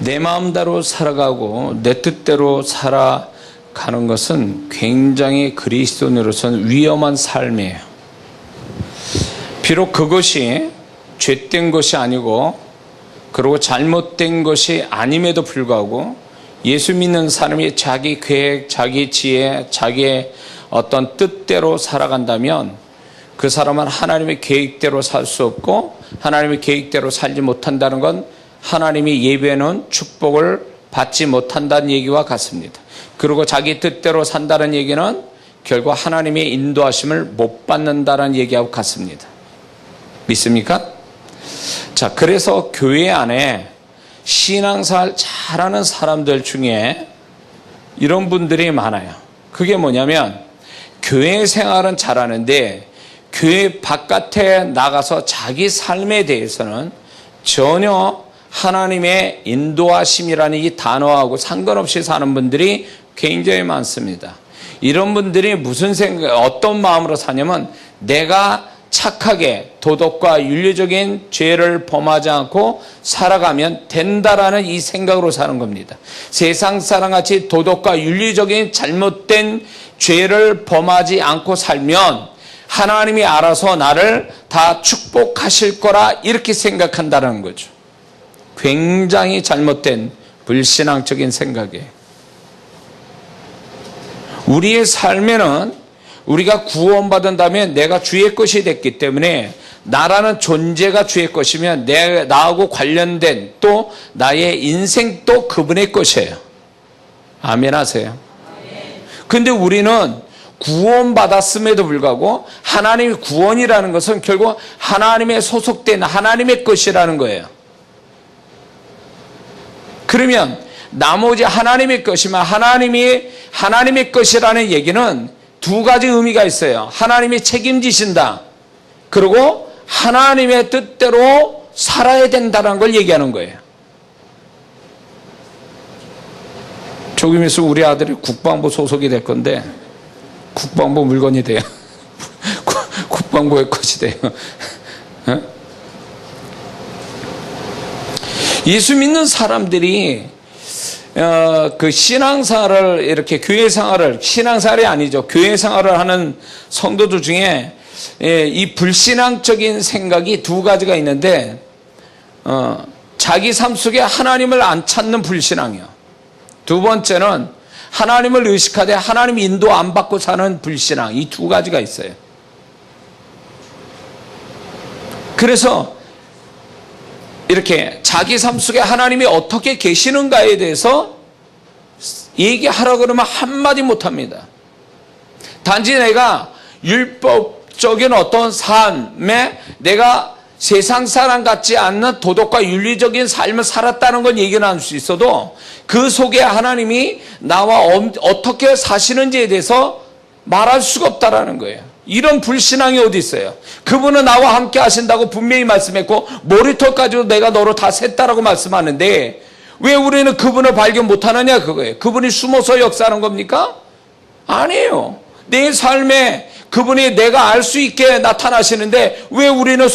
내 마음대로 살아가고 내 뜻대로 살아가는 것은 굉장히 그리스도인으로서는 위험한 삶이에요. 비록 그것이 죄된 것이 아니고 그리고 잘못된 것이 아님에도 불구하고 예수 믿는 사람이 자기 계획, 자기 지혜, 자기의 어떤 뜻대로 살아간다면 그 사람은 하나님의 계획대로 살 수 없고 하나님의 계획대로 살지 못한다는 건 하나님이 예배는 축복을 받지 못한다는 얘기와 같습니다. 그리고 자기 뜻대로 산다는 얘기는 결국 하나님의 인도하심을 못 받는다는 얘기하고 같습니다. 믿습니까? 자, 그래서 교회 안에 신앙생활 잘하는 사람들 중에 이런 분들이 많아요. 그게 뭐냐면 교회 생활은 잘하는데 교회 바깥에 나가서 자기 삶에 대해서는 전혀 하나님의 인도하심이라는 이 단어하고 상관없이 사는 분들이 굉장히 많습니다. 이런 분들이 무슨 생각, 어떤 마음으로 사냐면 내가 착하게 도덕과 윤리적인 죄를 범하지 않고 살아가면 된다라는 이 생각으로 사는 겁니다. 세상 사람같이 도덕과 윤리적인 잘못된 죄를 범하지 않고 살면 하나님이 알아서 나를 다 축복하실 거라 이렇게 생각한다는 거죠. 굉장히 잘못된 불신앙적인 생각이에요. 우리의 삶에는 우리가 구원받은 다음에 내가 주의 것이 됐기 때문에 나라는 존재가 주의 것이면 나하고 관련된 또 나의 인생도 그분의 것이에요. 아멘 하세요. 근데 우리는 구원받았음에도 불구하고 하나님의 구원이라는 것은 결국 하나님의 소속된 하나님의 것이라는 거예요. 그러면 나머지 하나님의 것이면 하나님의 것이라는 얘기는 두 가지 의미가 있어요. 하나님이 책임지신다. 그리고 하나님의 뜻대로 살아야 된다는 걸 얘기하는 거예요. 조금 있으면 우리 아들이 국방부 소속이 될 건데 국방부 물건이 돼요. 국방부의 것이 돼요. 예수 믿는 사람들이 그 신앙생활을 이렇게 교회 생활을 신앙생활이 아니죠. 교회 생활을 하는 성도들 중에 이 불신앙적인 생각이 두 가지가 있는데 자기 삶 속에 하나님을 안 찾는 불신앙이요. 두 번째는 하나님을 의식하되 하나님 인도 안 받고 사는 불신앙. 이 두 가지가 있어요. 그래서 이렇게 자기 삶 속에 하나님이 어떻게 계시는가에 대해서 얘기하라고 그러면 한마디 못합니다. 단지 내가 율법적인 어떤 삶에 내가 세상 사람 같지 않는 도덕과 윤리적인 삶을 살았다는 건 얘기는 할 수 있어도 그 속에 하나님이 나와 어떻게 사시는지에 대해서 말할 수가 없다라는 거예요. 이런 불신앙이 어디 있어요? 그분은 나와 함께 하신다고 분명히 말씀했고 머리털까지도 내가 너로 다 셌다라고 말씀하는데 왜 우리는 그분을 발견 못하느냐 그거예요. 그분이 숨어서 역사하는 겁니까? 아니에요. 내 삶에 그분이 내가 알 수 있게 나타나시는데 왜 우리는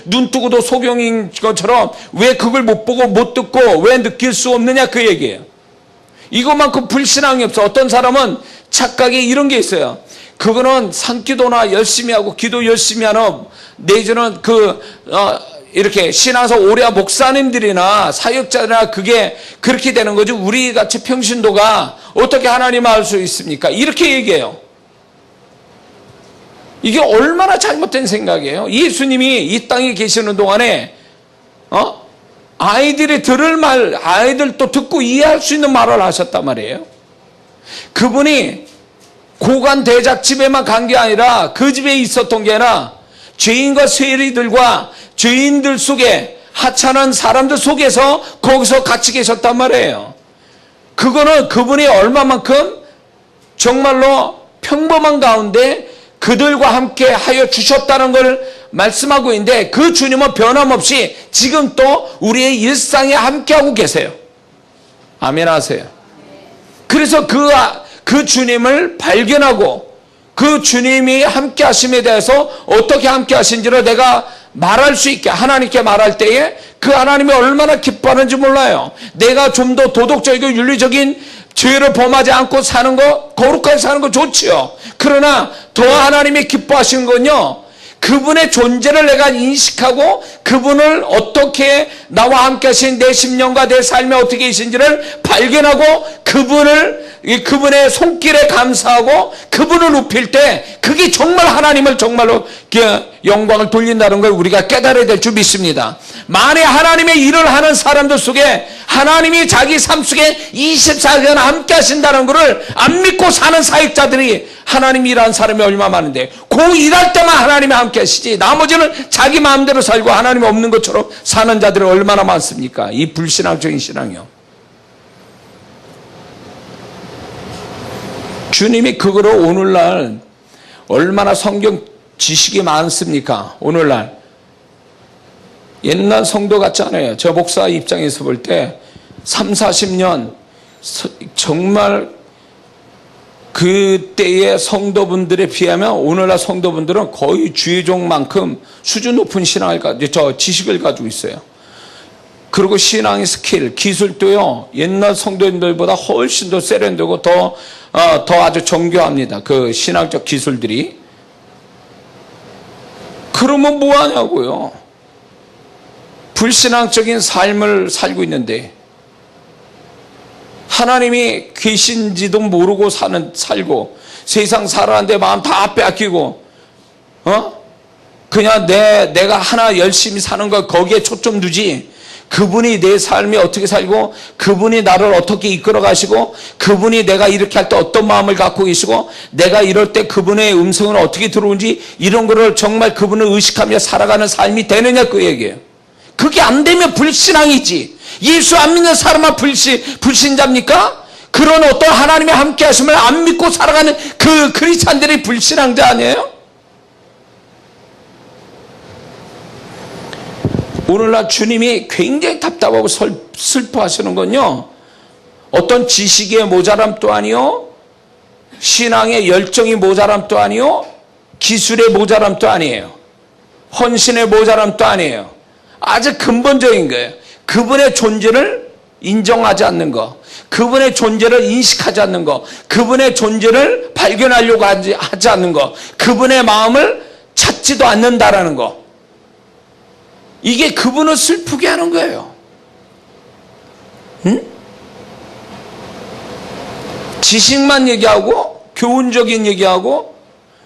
눈 뜨고도 소경인 것처럼 왜 그걸 못 보고 못 듣고 왜 느낄 수 없느냐 그 얘기예요. 이것만큼 불신앙이 없어. 어떤 사람은 착각이 이런 게 있어요. 그거는 산기도나 열심히 하고 기도 열심히 하는 내지는 이렇게 신앙서 오래 목사님들이나 사역자나 그게 그렇게 되는 거지 우리 같이 평신도가 어떻게 하나님을 알 수 있습니까? 이렇게 얘기해요. 이게 얼마나 잘못된 생각이에요. 예수님이 이 땅에 계시는 동안에 아이들이 들을 말 아이들도 듣고 이해할 수 있는 말을 하셨단 말이에요. 그분이 고관 대작 집에만 간 게 아니라 그 집에 있었던 게 아니라 죄인과 세리들과 죄인들 속에 하찮은 사람들 속에서 거기서 같이 계셨단 말이에요. 그거는 그분이 얼마만큼 정말로 평범한 가운데 그들과 함께 하여 주셨다는 걸 말씀하고 있는데 그 주님은 변함없이 지금 또 우리의 일상에 함께하고 계세요. 아멘 하세요. 그래서 그 주님을 발견하고 그 주님이 함께 하심에 대해서 어떻게 함께 하신지를 내가 말할 수 있게 하나님께 말할 때에 그 하나님이 얼마나 기뻐하는지 몰라요. 내가 좀 더 도덕적이고 윤리적인 죄를 범하지 않고 사는 거, 거룩하게 사는 거 좋지요. 그러나 더 하나님이 기뻐하시는 건요, 그분의 존재를 내가 인식하고 그분을 어떻게 나와 함께 하신 내 심령과 내 삶에 어떻게 계신지를 발견하고 그분의 손길에 감사하고 그분을 높일 때 그게 정말 하나님을 정말로 영광을 돌린다는 걸 우리가 깨달아야 될 줄 믿습니다. 만약 하나님의 일을 하는 사람들 속에 하나님이 자기 삶 속에 24시간 함께 하신다는 것을 안 믿고 사는 사역자들이 하나님이 일하는 사람이 얼마나 많은데, 그 일할 때만 하나님이 함께 하시지 나머지는 자기 마음대로 살고 하나님이 없는 것처럼 사는 자들이 얼마나 많습니까? 이 불신앙적인 신앙이요. 주님이 그거로 오늘날 얼마나 성경 지식이 많습니까? 오늘날 옛날 성도 같지 않아요. 저 목사 입장에서 볼 때 3, 40년 정말 그때의 성도분들에 비하면 오늘날 성도분들은 거의 주의종만큼 수준 높은 지식을 가지고 있어요. 그리고 신앙의 스킬, 기술도요, 옛날 성도님들보다 훨씬 더 세련되고 더 아주 정교합니다. 그 신학적 기술들이. 그러면 뭐 하냐고요. 불신앙적인 삶을 살고 있는데, 하나님이 계신지도 모르고 살고, 세상 살아가는데 마음 다 빼앗기고, 그냥 내가 하나 열심히 사는 거 거기에 초점 두지, 그분이 내 삶이 어떻게 살고, 그분이 나를 어떻게 이끌어 가시고, 그분이 내가 이렇게 할 때 어떤 마음을 갖고 계시고, 내가 이럴 때 그분의 음성은 어떻게 들어오는지, 이런 거를 정말 그분을 의식하며 살아가는 삶이 되느냐, 그 얘기예요. 그게 안 되면 불신앙이지. 예수 안 믿는 사람은 불신자입니까? 그런 어떤 하나님의 함께 하심을 안 믿고 살아가는 그 크리스찬들이 불신앙자 아니에요? 오늘날 주님이 굉장히 답답하고 슬퍼하시는 건요, 어떤 지식의 모자람도 아니요, 신앙의 열정이 모자람도 아니요, 기술의 모자람도 아니에요, 헌신의 모자람도 아니에요. 아주 근본적인 거예요. 그분의 존재를 인정하지 않는 거, 그분의 존재를 인식하지 않는 거, 그분의 존재를 발견하려고 하지 않는 거, 그분의 마음을 찾지도 않는다라는 거. 이게 그분을 슬프게 하는 거예요. 응? 지식만 얘기하고, 교훈적인 얘기하고,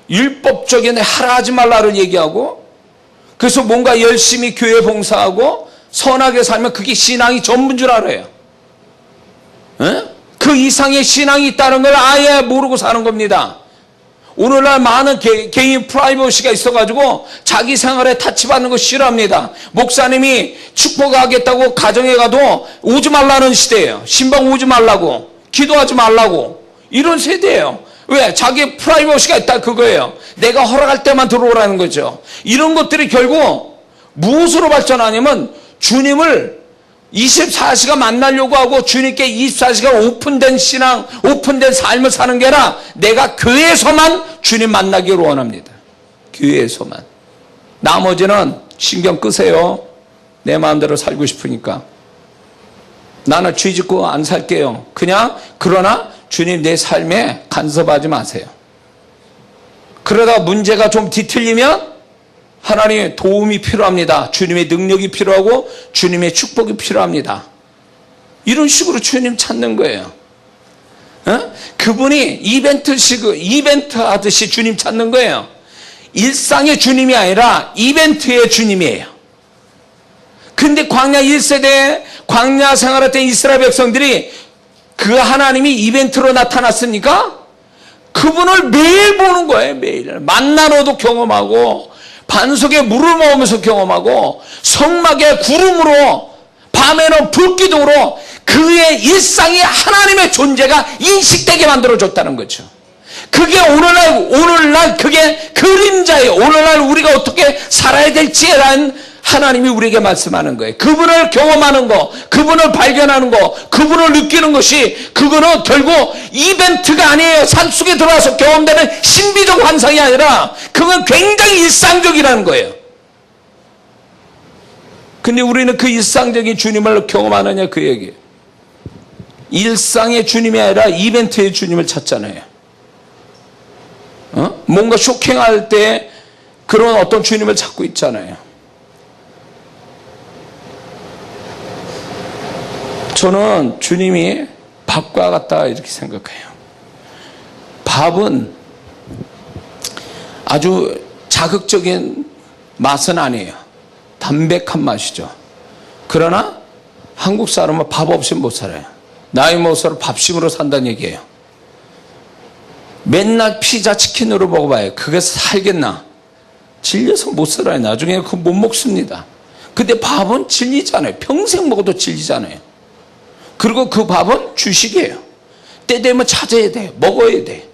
율법적인 하라 하지 말라를 얘기하고, 그래서 뭔가 열심히 교회 봉사하고 선하게 살면 그게 신앙이 전부인 줄 알아요. 그 이상의 신앙이 있다는 걸 아예 모르고 사는 겁니다. 오늘날 많은 개인 프라이버시가 있어가지고 자기 생활에 타치받는 거 싫어합니다. 목사님이 축복하겠다고 가정에 가도 오지 말라는 시대예요. 신방 오지 말라고, 기도하지 말라고, 이런 세대예요. 왜? 자기 프라이버시가 있다, 그거예요. 내가 허락할 때만 들어오라는 거죠. 이런 것들이 결국 무엇으로 발전하냐면, 주님을 24시간 만나려고 하고 주님께 24시간 오픈된 신앙, 오픈된 삶을 사는 게 아니라 내가 교회에서만 주님 만나기를 원합니다. 교회에서만. 나머지는 신경 끄세요. 내 마음대로 살고 싶으니까. 나는 죄 짓고 안 살게요. 그러나 주님 내 삶에 간섭하지 마세요. 그러다 문제가 좀 뒤틀리면 하나님의 도움이 필요합니다. 주님의 능력이 필요하고 주님의 축복이 필요합니다. 이런 식으로 주님 찾는 거예요. 그분이 이벤트 하듯이 주님 찾는 거예요. 일상의 주님이 아니라 이벤트의 주님이에요. 근데 광야 1세대 광야 생활했던 이스라엘 백성들이 그 하나님이 이벤트로 나타났습니까? 그분을 매일 보는 거예요. 매일 만나로도 경험하고, 반석에 물을 먹으면서 경험하고, 성막에 구름으로, 밤에는 불기둥으로 그의 일상이 하나님의 존재가 인식되게 만들어줬다는 거죠. 그게 오늘날 그게 그림자예요. 오늘날 우리가 어떻게 살아야 될지에 대한 하나님이 우리에게 말씀하는 거예요. 그분을 경험하는 거, 그분을 발견하는 거, 그분을 느끼는 것이, 그거는 결국 이벤트가 아니에요. 산속에 들어와서 경험되는 신비적 환상이 아니라 그건 굉장히 일상적이라는 거예요. 근데 우리는 그 일상적인 주님을 경험하느냐 그 얘기예요. 일상의 주님이 아니라 이벤트의 주님을 찾잖아요. 뭔가 쇼킹할 때 그런 어떤 주님을 찾고 있잖아요. 저는 주님이 밥과 같다 이렇게 생각해요. 밥은 아주 자극적인 맛은 아니에요. 담백한 맛이죠. 그러나 한국 사람은 밥 없이 못 살아요. 나이 먹어서 밥심으로 산다는 얘기예요. 맨날 피자 치킨으로 먹어봐요. 그게 살겠나? 질려서 못 살아요. 나중에 그거 못 먹습니다. 근데 밥은 질리잖아요. 평생 먹어도 질리잖아요. 그리고 그 밥은 주식이에요. 때 되면 찾아야 돼. 먹어야 돼.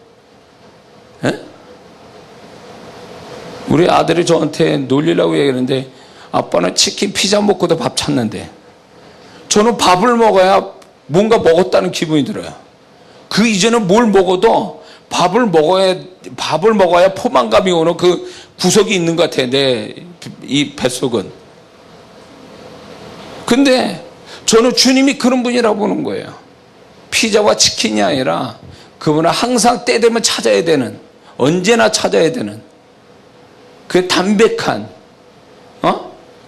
에? 우리 아들이 저한테 놀리려고 얘기하는데 아빠는 치킨 피자 먹고도 밥 찾는데 저는 밥을 먹어야 뭔가 먹었다는 기분이 들어요. 그 이전에 뭘 먹어도 밥을 먹어야 포만감이 오는 그 구석이 있는 것 같아요. 내 이 뱃속은. 근데 저는 주님이 그런 분이라고 보는 거예요. 피자와 치킨이 아니라 그분은 항상 때 되면 찾아야 되는, 언제나 찾아야 되는 그 담백한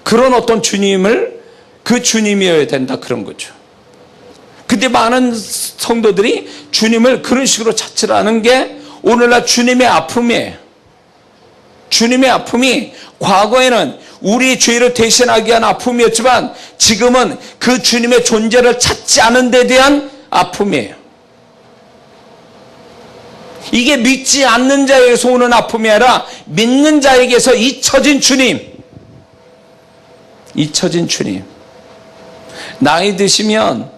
그런 어떤 주님을 그 주님이어야 된다 그런 거죠. 근데 많은 성도들이 주님을 그런 식으로 찾으라는 게 오늘날 주님의 아픔이에요. 주님의 아픔이 과거에는 우리 죄를 대신하기 위한 아픔이었지만 지금은 그 주님의 존재를 찾지 않은 데 대한 아픔이에요. 이게 믿지 않는 자에게서 오는 아픔이 아니라 믿는 자에게서 잊혀진 주님. 잊혀진 주님. 나이 드시면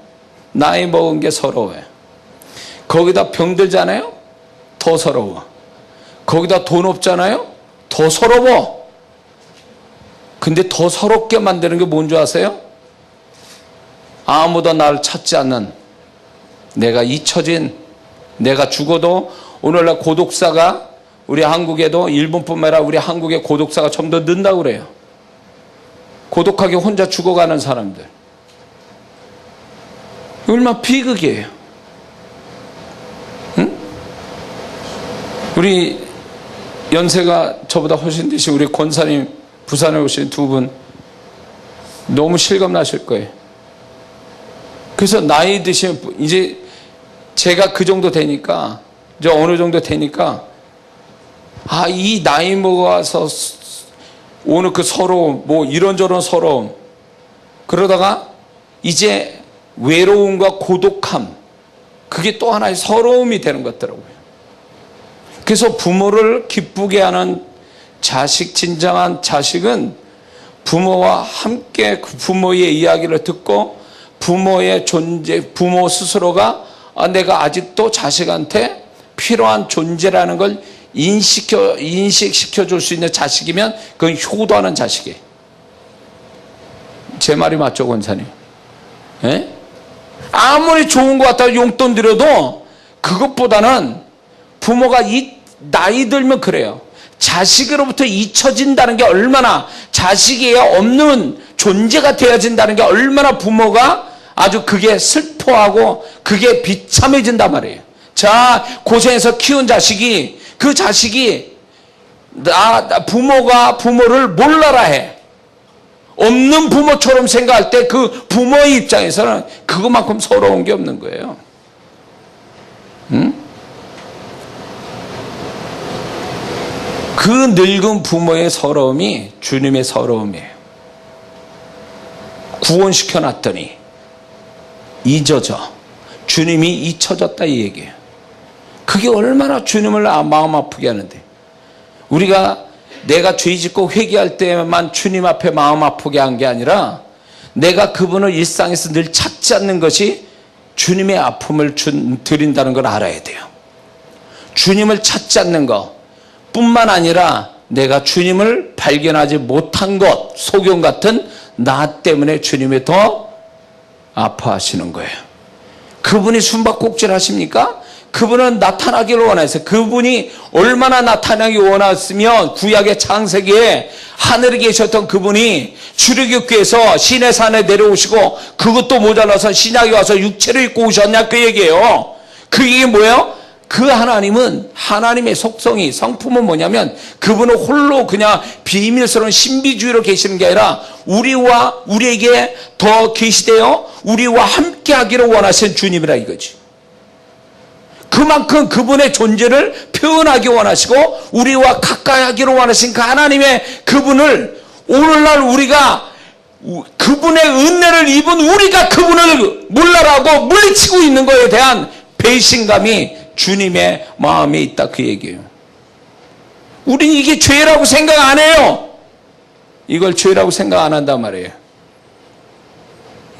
나이 먹은 게 서러워요. 거기다 병들잖아요? 더 서러워. 거기다 돈 없잖아요? 더 서러워. 근데 더 서럽게 만드는 게 뭔지 아세요? 아무도 나를 찾지 않는, 내가 잊혀진, 내가 죽어도 오늘날 고독사가 우리 한국에도 일본뿐만 아니라 우리 한국의 고독사가 좀 더 는다고 그래요. 고독하게 혼자 죽어가는 사람들. 얼마나 비극이에요. 응? 우리 연세가 저보다 훨씬 드신 우리 권사님, 부산에 오신 두 분 너무 실감나실 거예요. 그래서 나이 드시면 이제 제가 그 정도 되니까, 이제 어느 정도 되니까 이 나이 먹어서 오늘 그 서러움, 뭐 이런저런 서러움, 그러다가 이제 외로움과 고독함, 그게 또 하나의 서러움이 되는 것 같더라고요. 그래서 부모를 기쁘게 하는 자식, 진정한 자식은 부모와 함께 그 부모의 이야기를 듣고 부모의 존재, 부모 스스로가 내가 아직도 자식한테 필요한 존재라는 걸 인식시켜 줄 수 있는 자식이면 그건 효도하는 자식이에요. 제 말이 맞죠, 권사님? 예? 아무리 좋은 것 같다고 용돈 드려도 그것보다는 부모가 나이 들면 그래요. 자식으로부터 잊혀진다는 게 얼마나, 자식이 없는 존재가 되어진다는 게 얼마나 부모가 아주 그게 슬퍼하고 그게 비참해진단 말이에요. 자, 고생해서 키운 자식이, 그 자식이 부모가 부모를 몰라라 해. 없는 부모처럼 생각할 때 그 부모의 입장에서는 그것만큼 서러운 게 없는 거예요. 응? 그 늙은 부모의 서러움이 주님의 서러움이에요. 구원시켜 놨더니 잊어져. 주님이 잊혀졌다 이 얘기예요. 그게 얼마나 주님을 마음 아프게 하는데, 우리가 내가 죄 짓고 회개할 때만 주님 앞에 마음 아프게 한 게 아니라 내가 그분을 일상에서 늘 찾지 않는 것이 주님의 아픔을 드린다는 걸 알아야 돼요. 주님을 찾지 않는 것 뿐만 아니라 내가 주님을 발견하지 못한 것, 소경 같은 나 때문에 주님이 더 아파하시는 거예요. 그분이 숨바꼭질 하십니까? 그분은 나타나기를 원하세요. 그분이 얼마나 나타나기 원했으면 구약의 창세기에 하늘에 계셨던 그분이 출애굽기에서 시내산에 내려오시고 그것도 모자라서 신약에 와서 육체를 입고 오셨냐 그 얘기예요. 그게 뭐예요? 그 하나님은 하나님의 속성이 성품은 뭐냐면 그분은 홀로 그냥 비밀스러운 신비주의로 계시는 게 아니라 우리와 우리에게 더 계시되어 우리와 함께 하기를 원하시는 주님이라 이거지. 그만큼 그분의 존재를 표현하기 원하시고 우리와 가까이 하기를 원하신 그 하나님의 그분을 오늘날 우리가 그분의 은혜를 입은 우리가 그분을 몰라라고 물리치고 있는 것에 대한 배신감이 주님의 마음에 있다 그 얘기예요. 우리는 이게 죄라고 생각 안 해요. 이걸 죄라고 생각 안 한단 말이에요.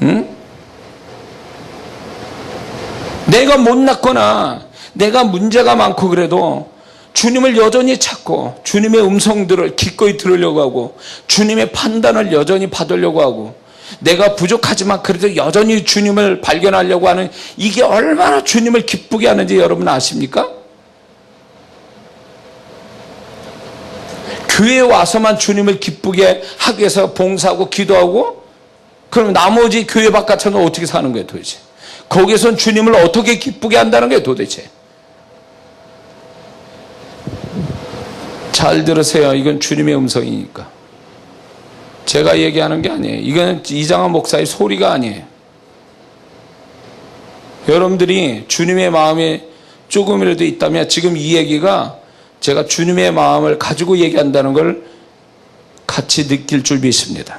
응? 내가 못났거나 내가 문제가 많고 그래도 주님을 여전히 찾고 주님의 음성들을 기꺼이 들으려고 하고 주님의 판단을 여전히 받으려고 하고 내가 부족하지만 그래도 여전히 주님을 발견하려고 하는 이게 얼마나 주님을 기쁘게 하는지 여러분 아십니까? 교회에 와서만 주님을 기쁘게 하기 위해서 봉사하고 기도하고 그럼 나머지 교회 바깥에는 어떻게 사는 거예요 도대체? 거기선 주님을 어떻게 기쁘게 한다는 거예요 도대체? 잘 들으세요. 이건 주님의 음성이니까. 제가 얘기하는 게 아니에요. 이건 이장한 목사의 소리가 아니에요. 여러분들이 주님의 마음에 조금이라도 있다면 지금 이 얘기가 제가 주님의 마음을 가지고 얘기한다는 걸 같이 느낄 줄 믿습니다.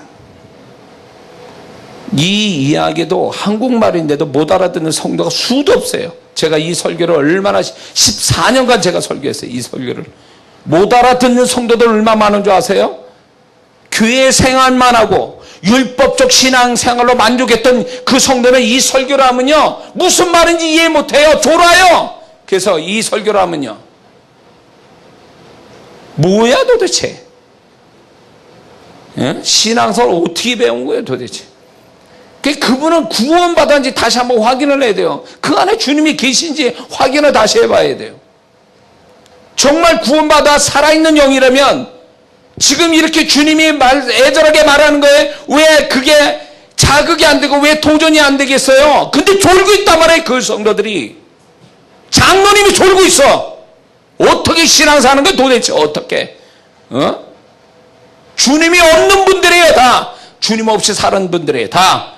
이 이야기도 한국말인데도 못 알아듣는 성도가 수도 없어요. 제가 이 설교를 얼마나 14년간 제가 설교했어요. 이 설교를 못 알아듣는 성도들 얼마나 많은 줄 아세요? 교회 생활만 하고 율법적 신앙생활로 만족했던 그 성도는 이 설교를 하면요 무슨 말인지 이해 못해요. 졸아요. 그래서 이 설교를 하면요 뭐야 도대체? 예? 신앙생활 어떻게 배운 거예요 도대체? 그분은 구원받았는지 다시 한번 확인을 해야 돼요. 그 안에 주님이 계신지 확인을 다시 해봐야 돼요. 정말 구원받아 살아있는 영이라면 지금 이렇게 주님이 애절하게 말하는 거에 왜 그게 자극이 안 되고 왜 도전이 안 되겠어요? 근데 졸고 있단 말이에요. 그 성도들이. 장로님이 졸고 있어. 어떻게 신앙 사는 거야 도대체 어떻게? 주님이 없는 분들이에요 다. 주님 없이 사는 분들이에요 다.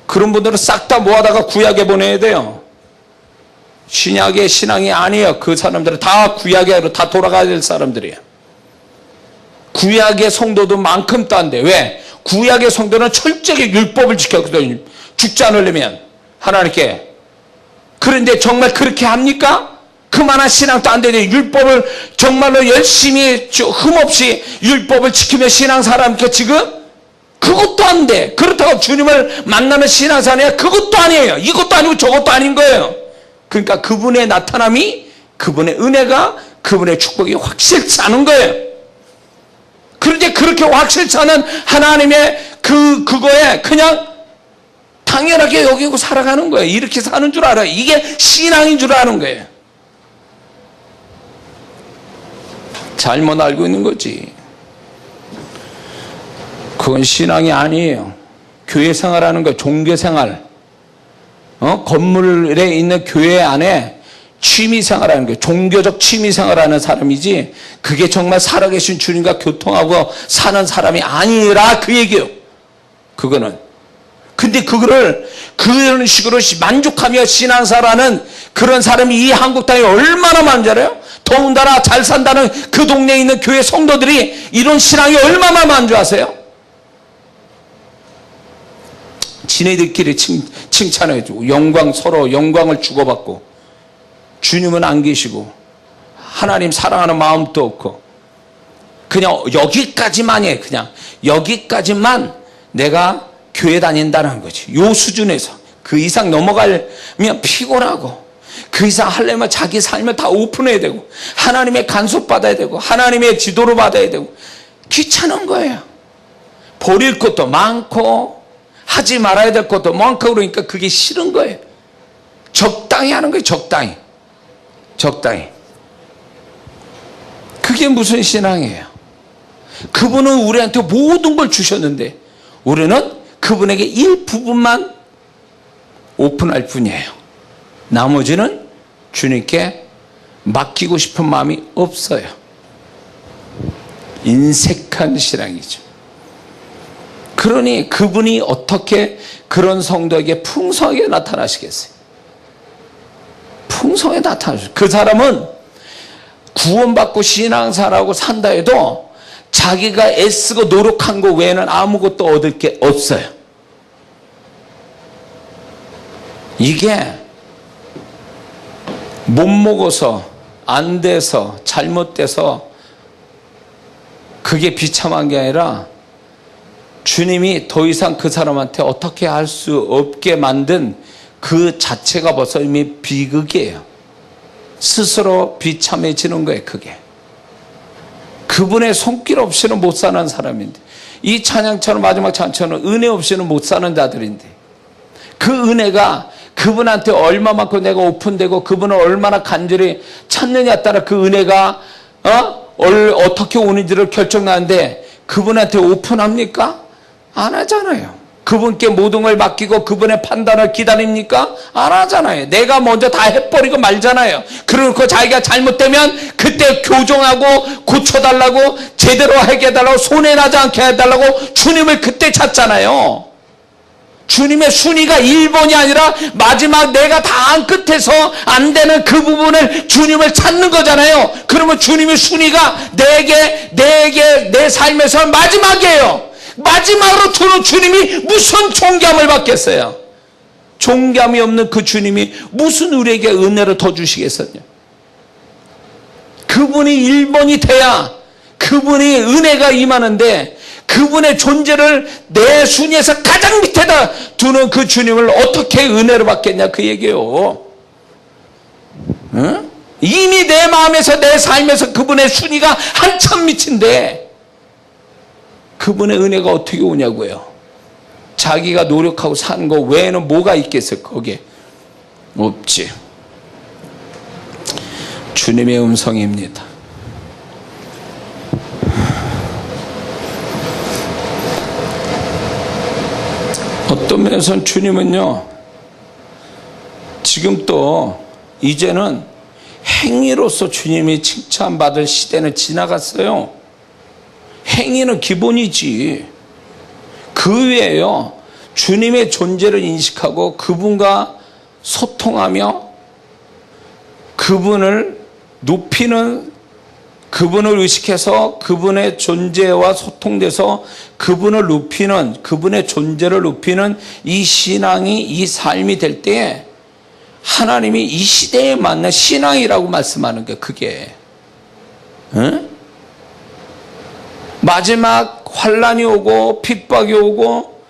그런 분들은 싹 다 모아다가 구약에 보내야 돼요. 신약의 신앙이 아니에요. 그 사람들은 다 구약으로 다 돌아가야 될 사람들이에요. 구약의 성도도 만큼도 안 돼. 왜? 구약의 성도는 철저하게 율법을 지켰거든요. 죽지 않으려면 하나님께. 그런데 정말 그렇게 합니까? 그만한 신앙도 안 되는데 율법을 정말로 열심히 흠없이 율법을 지키며 신앙사람께 지금 그것도 안 돼. 그렇다고 주님을 만나는 신앙사람이 그것도 아니에요. 이것도 아니고 저것도 아닌 거예요. 그러니까 그분의 나타남이 그분의 은혜가 그분의 축복이 확실치 않은 거예요. 그런데 그렇게 확실치 않은 하나님의 그거에 그냥 당연하게 여기고 살아가는 거예요. 이렇게 사는 줄 알아요. 이게 신앙인 줄 아는 거예요. 잘못 알고 있는 거지. 그건 신앙이 아니에요. 교회 생활하는 거, 종교 생활. 건물에 있는 교회 안에 취미 생활하는 거예요. 종교적 취미 생활하는 사람이지 그게 정말 살아계신 주님과 교통하고 사는 사람이 아니라 그 얘기예요. 그거는. 근데 그거를 그런 식으로 만족하며 신앙사라는 그런 사람이 이 한국 땅에 얼마나 많은지 알아요? 더군다나 잘 산다는 그 동네에 있는 교회 성도들이 이런 신앙이 얼마나 많은 줄 아세요? 지네들끼리 칭찬해주고 서로 영광을 주고받고 주님은 안 계시고 하나님 사랑하는 마음도 없고 그냥 여기까지만 해. 그냥 여기까지만 내가 교회 다닌다는 거지. 요 수준에서 그 이상 넘어가면 피곤하고 그 이상 하려면 자기 삶을 다 오픈해야 되고 하나님의 간섭 받아야 되고 하나님의 지도를 받아야 되고 귀찮은 거예요. 버릴 것도 많고 하지 말아야 될 것도 많고 그러니까 그게 싫은 거예요. 적당히 하는 거예요. 적당히. 그게 무슨 신앙이에요? 그분은 우리한테 모든 걸 주셨는데 우리는 그분에게 일부분만 오픈할 뿐이에요. 나머지는 주님께 맡기고 싶은 마음이 없어요. 인색한 신앙이죠. 그러니 그분이 어떻게 그런 성도에게 풍성하게 나타나시겠어요? 풍성하게 나타나시죠. 그 사람은 구원받고 신앙생활하고 산다 해도 자기가 애쓰고 노력한 것 외에는 아무것도 얻을 게 없어요. 이게 못 먹어서, 안 돼서, 잘못돼서 그게 비참한 게 아니라 주님이 더 이상 그 사람한테 어떻게 할 수 없게 만든 그 자체가 벌써 이미 비극이에요. 스스로 비참해지는 거예요, 그게. 그분의 손길 없이는 못 사는 사람인데, 이 찬양처럼 마지막 찬양처럼 은혜 없이는 못 사는 자들인데, 그 은혜가 그분한테 얼마만큼 내가 오픈되고 그분을 얼마나 간절히 찾느냐에 따라 그 은혜가 어떻게 오는지를 결정나는데 그분한테 오픈합니까? 안 하잖아요. 그분께 모든 걸 맡기고 그분의 판단을 기다립니까? 안 하잖아요. 내가 먼저 다 해버리고 말잖아요. 그러고 자기가 잘못되면 그때 교정하고 고쳐달라고, 제대로 해달라고, 손해나지 않게 해달라고 주님을 그때 찾잖아요. 주님의 순위가 1번이 아니라 마지막 내가 다 한 끝에서 안 되는 그 부분을 주님을 찾는 거잖아요. 그러면 주님의 순위가 내 삶에서 마지막이에요. 마지막으로 두는 주님이 무슨 존귀함을 받겠어요? 존귀함이 없는 그 주님이 무슨 우리에게 은혜를 더 주시겠어요? 그분이 1번이 돼야 그분이 은혜가 임하는데, 그분의 존재를 내 순위에서 가장 밑에다 두는 그 주님을 어떻게 은혜를 받겠냐, 그 얘기예요. 응? 이미 내 마음에서, 내 삶에서 그분의 순위가 한참 밑인데 그분의 은혜가 어떻게 오냐고요. 자기가 노력하고 사는 거 외에는 뭐가 있겠어요? 거기에 없지. 주님의 음성입니다. 어떤 면에서는 주님은요, 지금 또 이제는 행위로서 주님이 칭찬받을 시대는 지나갔어요. 행위는 기본이지. 그 외에요, 주님의 존재를 인식하고 그분과 소통하며 그분을 높이는, 그분을 의식해서 그분의 존재와 소통돼서 그분을 높이는, 그분의 존재를 높이는 이 신앙이, 이 삶이 될 때에 하나님이 이 시대에 맞는 신앙이라고 말씀하는 게 그게. 응? 마지막 환란이 오고 핍박이 오고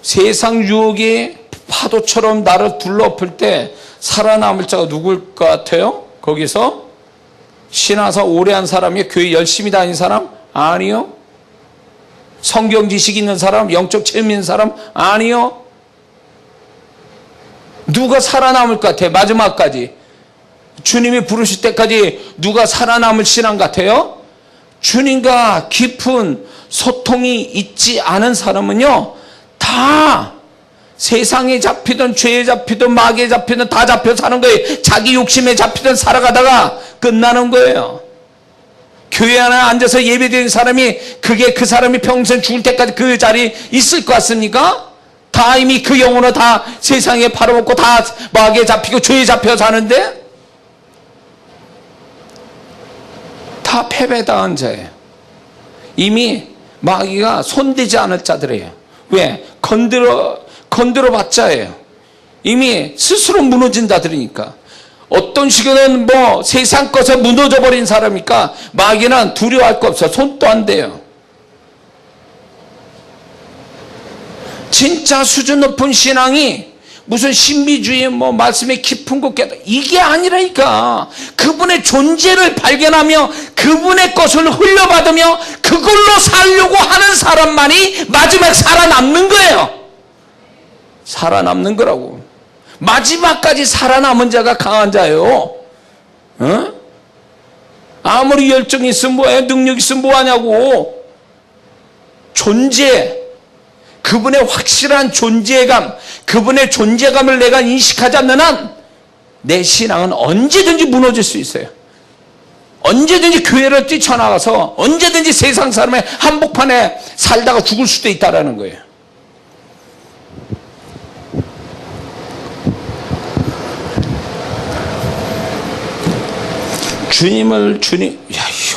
세상 유혹이 파도처럼 나를 둘러엎을 때 살아남을 자가 누굴 것 같아요? 거기서 신앙사 오래 한 사람이, 교회 열심히 다닌 사람? 아니요. 성경 지식 있는 사람? 영적 체험 있는 사람? 아니요. 누가 살아남을 것 같아요? 마지막까지 주님이 부르실 때까지 누가 살아남을 신앙 같아요? 주님과 깊은 소통이 있지 않은 사람은요, 다 세상에 잡히든 죄에 잡히든 마귀에 잡히든 다 잡혀 사는 거예요. 자기 욕심에 잡히든 살아가다가 끝나는 거예요. 교회 안에 앉아서 예배드리는 사람이 그게 그 사람이 평생 죽을 때까지 그 자리에 있을 것 같습니까? 다 이미 그 영혼을 다 세상에 팔아먹고 다 마귀에 잡히고 죄에 잡혀 사는데 다 패배당한 자예요. 이미 마귀가 손대지 않을 자들이에요. 왜? 건드려 봤자예요. 이미 스스로 무너진 자들이니까. 어떤 식으로는 뭐 세상 것에 무너져 버린 사람이니까 마귀는 두려워할 거 없어. 손도 안 대요. 진짜 수준 높은 신앙이 무슨 신비주의 뭐 말씀에 깊은 곳 깨다, 이게 아니라니까. 그분의 존재를 발견하며 그분의 것을 흘려받으며 그걸로 살려고 하는 사람만이 마지막 살아남는 거예요. 살아남는 거라고. 마지막까지 살아남은 자가 강한 자예요. 어? 아무리 열정이 있으면 뭐해, 능력 있으면 뭐하냐고. 존재, 그분의 확실한 존재감, 그분의 존재감을 내가 인식하지 않는 한 내 신앙은 언제든지 무너질 수 있어요. 언제든지 교회를 뛰쳐나가서 언제든지 세상 사람의 한복판에 살다가 죽을 수도 있다는 거예요.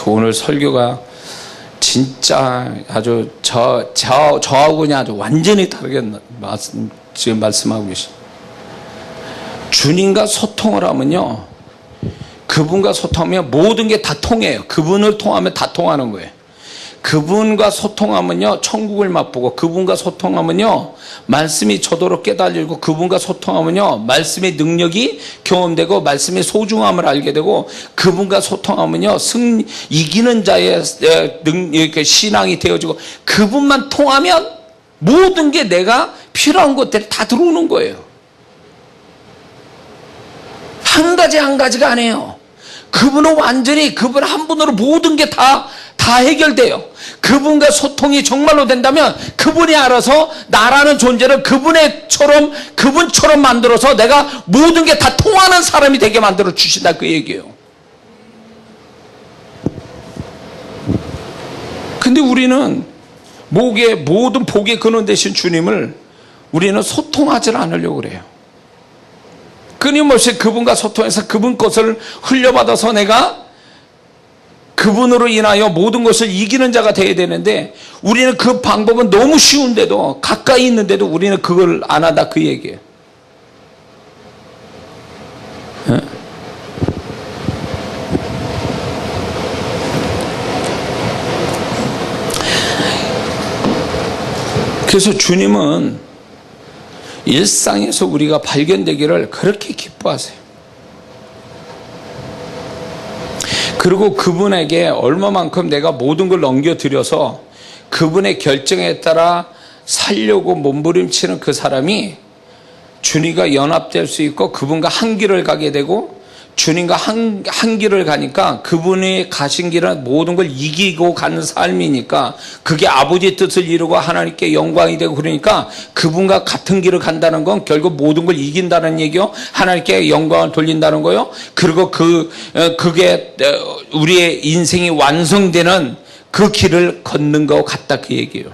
오늘 설교가 진짜 아주 저하고 그냥 아주 완전히 다르게 지금 말씀하고 계십니다. 주님과 소통을 하면요, 그분과 소통하면 모든 게 다 통해요. 그분을 통하면 다 통하는 거예요. 그분과 소통하면요, 천국을 맛보고, 그분과 소통하면요, 말씀이 저도록 깨달리고, 그분과 소통하면요, 말씀의 능력이 경험되고, 말씀의 소중함을 알게 되고, 그분과 소통하면요, 이기는 자의 신앙이 되어지고, 그분만 통하면 모든 게 내가 필요한 것들이 다 들어오는 거예요. 한 가지 한 가지가 아니에요. 그분은 완전히 그분 한 분으로 모든 게 다 해결돼요. 그분과 소통이 정말로 된다면 그분이 알아서 나라는 존재를 그분처럼 만들어서 내가 모든 게 다 통하는 사람이 되게 만들어 주신다, 그 얘기예요. 근데 우리는 모든 복의 근원 되신 주님을 우리는 소통하지 않으려고 그래요. 끊임없이 그분과 소통해서 그분 것을 흘려받아서 내가 그분으로 인하여 모든 것을 이기는 자가 되어야 되는데, 우리는 그 방법은 너무 쉬운데도, 가까이 있는데도 우리는 그걸 안 한다, 그 얘기예요. 그래서 주님은 일상에서 우리가 발견되기를 그렇게 기뻐하세요. 그리고 그분에게 얼마만큼 내가 모든 걸 넘겨드려서 그분의 결정에 따라 살려고 몸부림치는 그 사람이 주님과 연합될 수 있고, 그분과 한 길을 가게 되고, 주님과 한 길을 가니까 그분이 가신 길은 모든 걸 이기고 가는 삶이니까 그게 아버지의 뜻을 이루고 하나님께 영광이 되고, 그러니까 그분과 같은 길을 간다는 건 결국 모든 걸 이긴다는 얘기요, 하나님께 영광을 돌린다는 거요. 그리고 그게 우리의 인생이 완성되는 그 길을 걷는 것 같다, 그 얘기예요.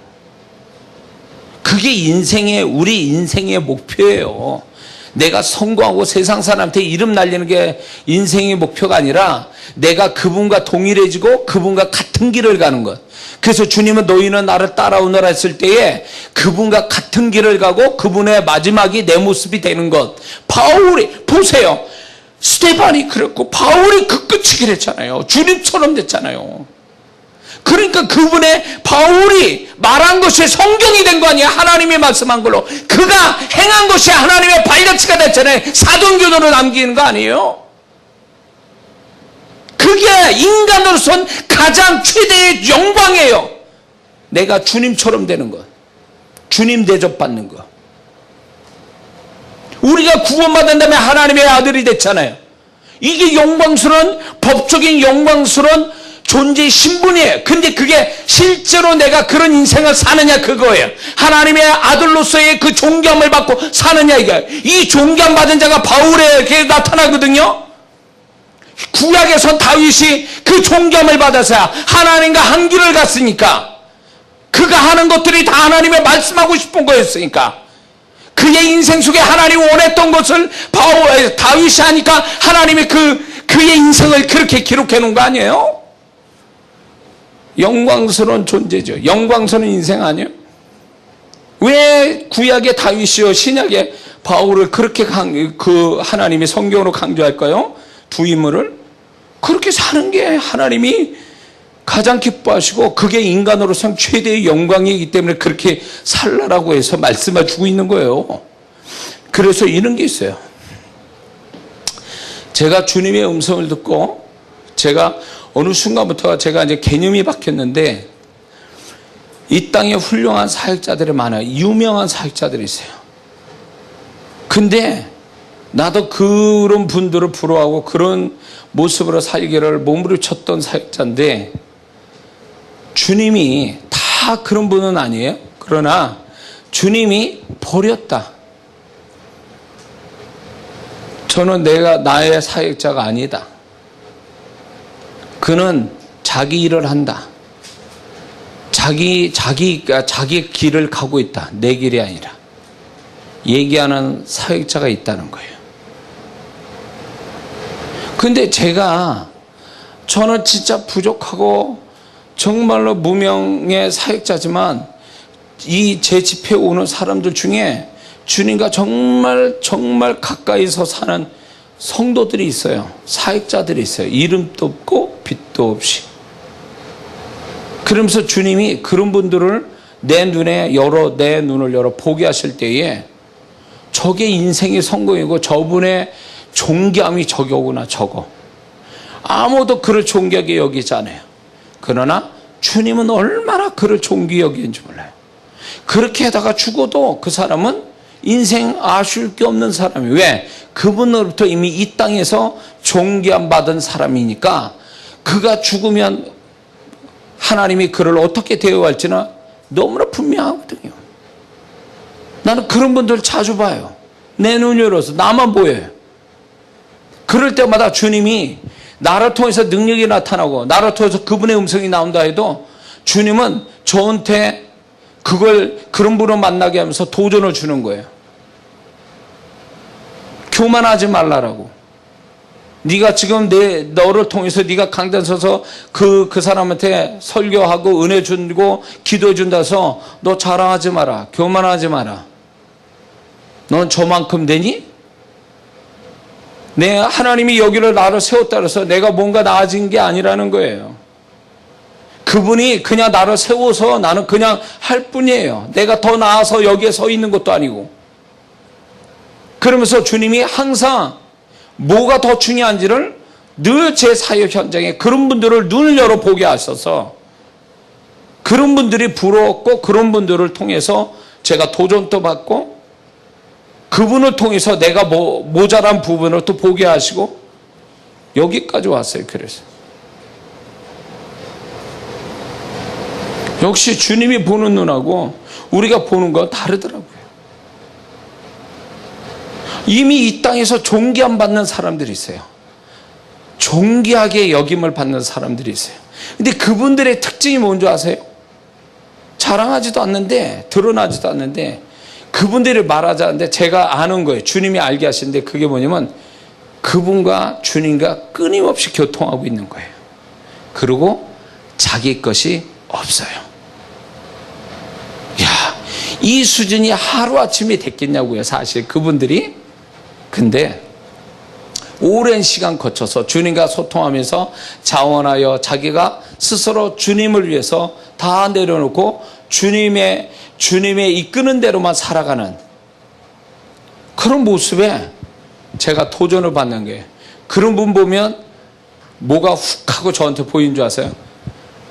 그게 우리 인생의 목표예요. 내가 성공하고 세상 사람한테 이름 날리는 게 인생의 목표가 아니라 내가 그분과 동일해지고 그분과 같은 길을 가는 것. 그래서 주님은 너희는 나를 따라오너라 했을 때에 그분과 같은 길을 가고 그분의 마지막이 내 모습이 되는 것. 바울이 보세요. 스테반이 그랬고 바울이 그 끝이 그랬잖아요. 주님처럼 됐잖아요. 그러니까 바울이 말한 것이 성경이 된 거 아니에요. 하나님이 말씀한 걸로. 그가 행한 것이 하나님의 발자취가 됐잖아요. 사도행전으로 남기는 거 아니에요. 그게 인간으로선 가장 최대의 영광이에요. 내가 주님처럼 되는 것. 주님 대접받는 것. 우리가 구원받은 다음에 하나님의 아들이 됐잖아요. 이게 영광스러운, 법적인 영광스러운 존재의 신분이에요. 근데 그게 실제로 내가 그런 인생을 사느냐, 그거예요. 하나님의 아들로서의 그 존경을 받고 사느냐, 이거예요. 이 존경 받은 자가 바울에게 나타나거든요. 구약에선 다윗이 그 존경을 받아서야 하나님과 한 길을 갔으니까, 그가 하는 것들이 다 하나님의 말씀하고 싶은 거였으니까, 그의 인생 속에 하나님이 원했던 것을 다윗이 하니까 하나님이 그의 인생을 그렇게 기록해 놓은 거 아니에요? 영광스러운 존재죠. 영광스러운 인생 아니에요? 왜 구약의 다윗이요 신약의 바울을 그렇게 하나님이 성경으로 강조할까요? 두 인물을 그렇게 사는 게 하나님이 가장 기뻐하시고 그게 인간으로서 최대의 영광이기 때문에 그렇게 살라라고 해서 말씀을 주고 있는 거예요. 그래서 이런 게 있어요. 제가 주님의 음성을 듣고 제가 어느 순간부터 제가 이제 개념이 바뀌었는데, 이 땅에 훌륭한 사역자들이 많아요. 유명한 사역자들이 있어요. 근데 나도 그런 분들을 부러워하고 그런 모습으로 살기를 몸부림쳤던 사역자인데, 주님이 다 다 그런 분은 아니에요. 그러나 주님이 버렸다. 저는 내가 나의 사역자가 아니다. 그는 자기 일을 한다. 자기가 자기 길을 가고 있다. 내 길이 아니라. 얘기하는 사역자가 있다는 거예요. 근데 저는 진짜 부족하고 정말로 무명의 사역자지만 이 제 집회에 오는 사람들 중에 주님과 정말 가까이서 사는 성도들이 있어요. 사역자들이 있어요. 이름도 없고 빛도 없이. 그러면서 주님이 그런 분들을 내 눈을 열어 보게 하실 때에 저게 인생의 성공이고 저분의 존귀함이 저거구나, 저거. 아무도 그를 존귀하게 여기지 않아요. 그러나 주님은 얼마나 그를 존귀 여기는지 몰라요. 그렇게 하다가 죽어도 그 사람은 인생 아쉬울 게 없는 사람이에요. 왜? 그분으로부터 이미 이 땅에서 존귀함 받은 사람이니까 그가 죽으면 하나님이 그를 어떻게 대우할지는 너무나 분명하거든요. 나는 그런 분들 자주 봐요. 내 눈 열어서 나만 보여요. 그럴 때마다 주님이 나를 통해서 능력이 나타나고 나를 통해서 그분의 음성이 나온다 해도 주님은 저한테 그런 분을 만나게 하면서 도전을 주는 거예요. 교만하지 말라라고. 네가 지금 너를 통해서 네가 강단 서서 그 사람한테 설교하고 은혜 주고 기도해 준다 해서 너 자랑하지 마라. 교만하지 마라. 넌 저만큼 되니? 하나님이 여기를 나를 세웠다 그래서 내가 뭔가 나아진 게 아니라는 거예요. 그분이 그냥 나를 세워서 나는 그냥 할 뿐이에요. 내가 더 나아서 여기에 서 있는 것도 아니고. 그러면서 주님이 항상 뭐가 더 중요한지를 늘 제 사역 현장에 그런 분들을 눈을 열어 보게 하셔서 그런 분들이 부러웠고 그런 분들을 통해서 제가 도전도 받고 그분을 통해서 내가 모자란 부분을 또 보게 하시고 여기까지 왔어요. 그래서 역시 주님이 보는 눈하고 우리가 보는 건 다르더라고요. 이미 이 땅에서 존귀함 받는 사람들이 있어요. 존귀하게 여김을 받는 사람들이 있어요. 근데 그분들의 특징이 뭔지 아세요? 자랑하지도 않는데 드러나지도 않는데 그분들이 말하지 않는데 제가 아는 거예요. 주님이 알게 하시는데 그게 뭐냐면 그분과 주님과 끊임없이 교통하고 있는 거예요. 그리고 자기 것이 없어요. 이 수준이 하루아침에 됐겠냐고요. 사실 그분들이. 근데 오랜 시간 거쳐서 주님과 소통하면서 자원하여 자기가 스스로 주님을 위해서 다 내려놓고 주님의 이끄는 대로만 살아가는 그런 모습에 제가 도전을 받는 거예요. 그런 분 보면 뭐가 훅 하고 저한테 보이는 줄 아세요?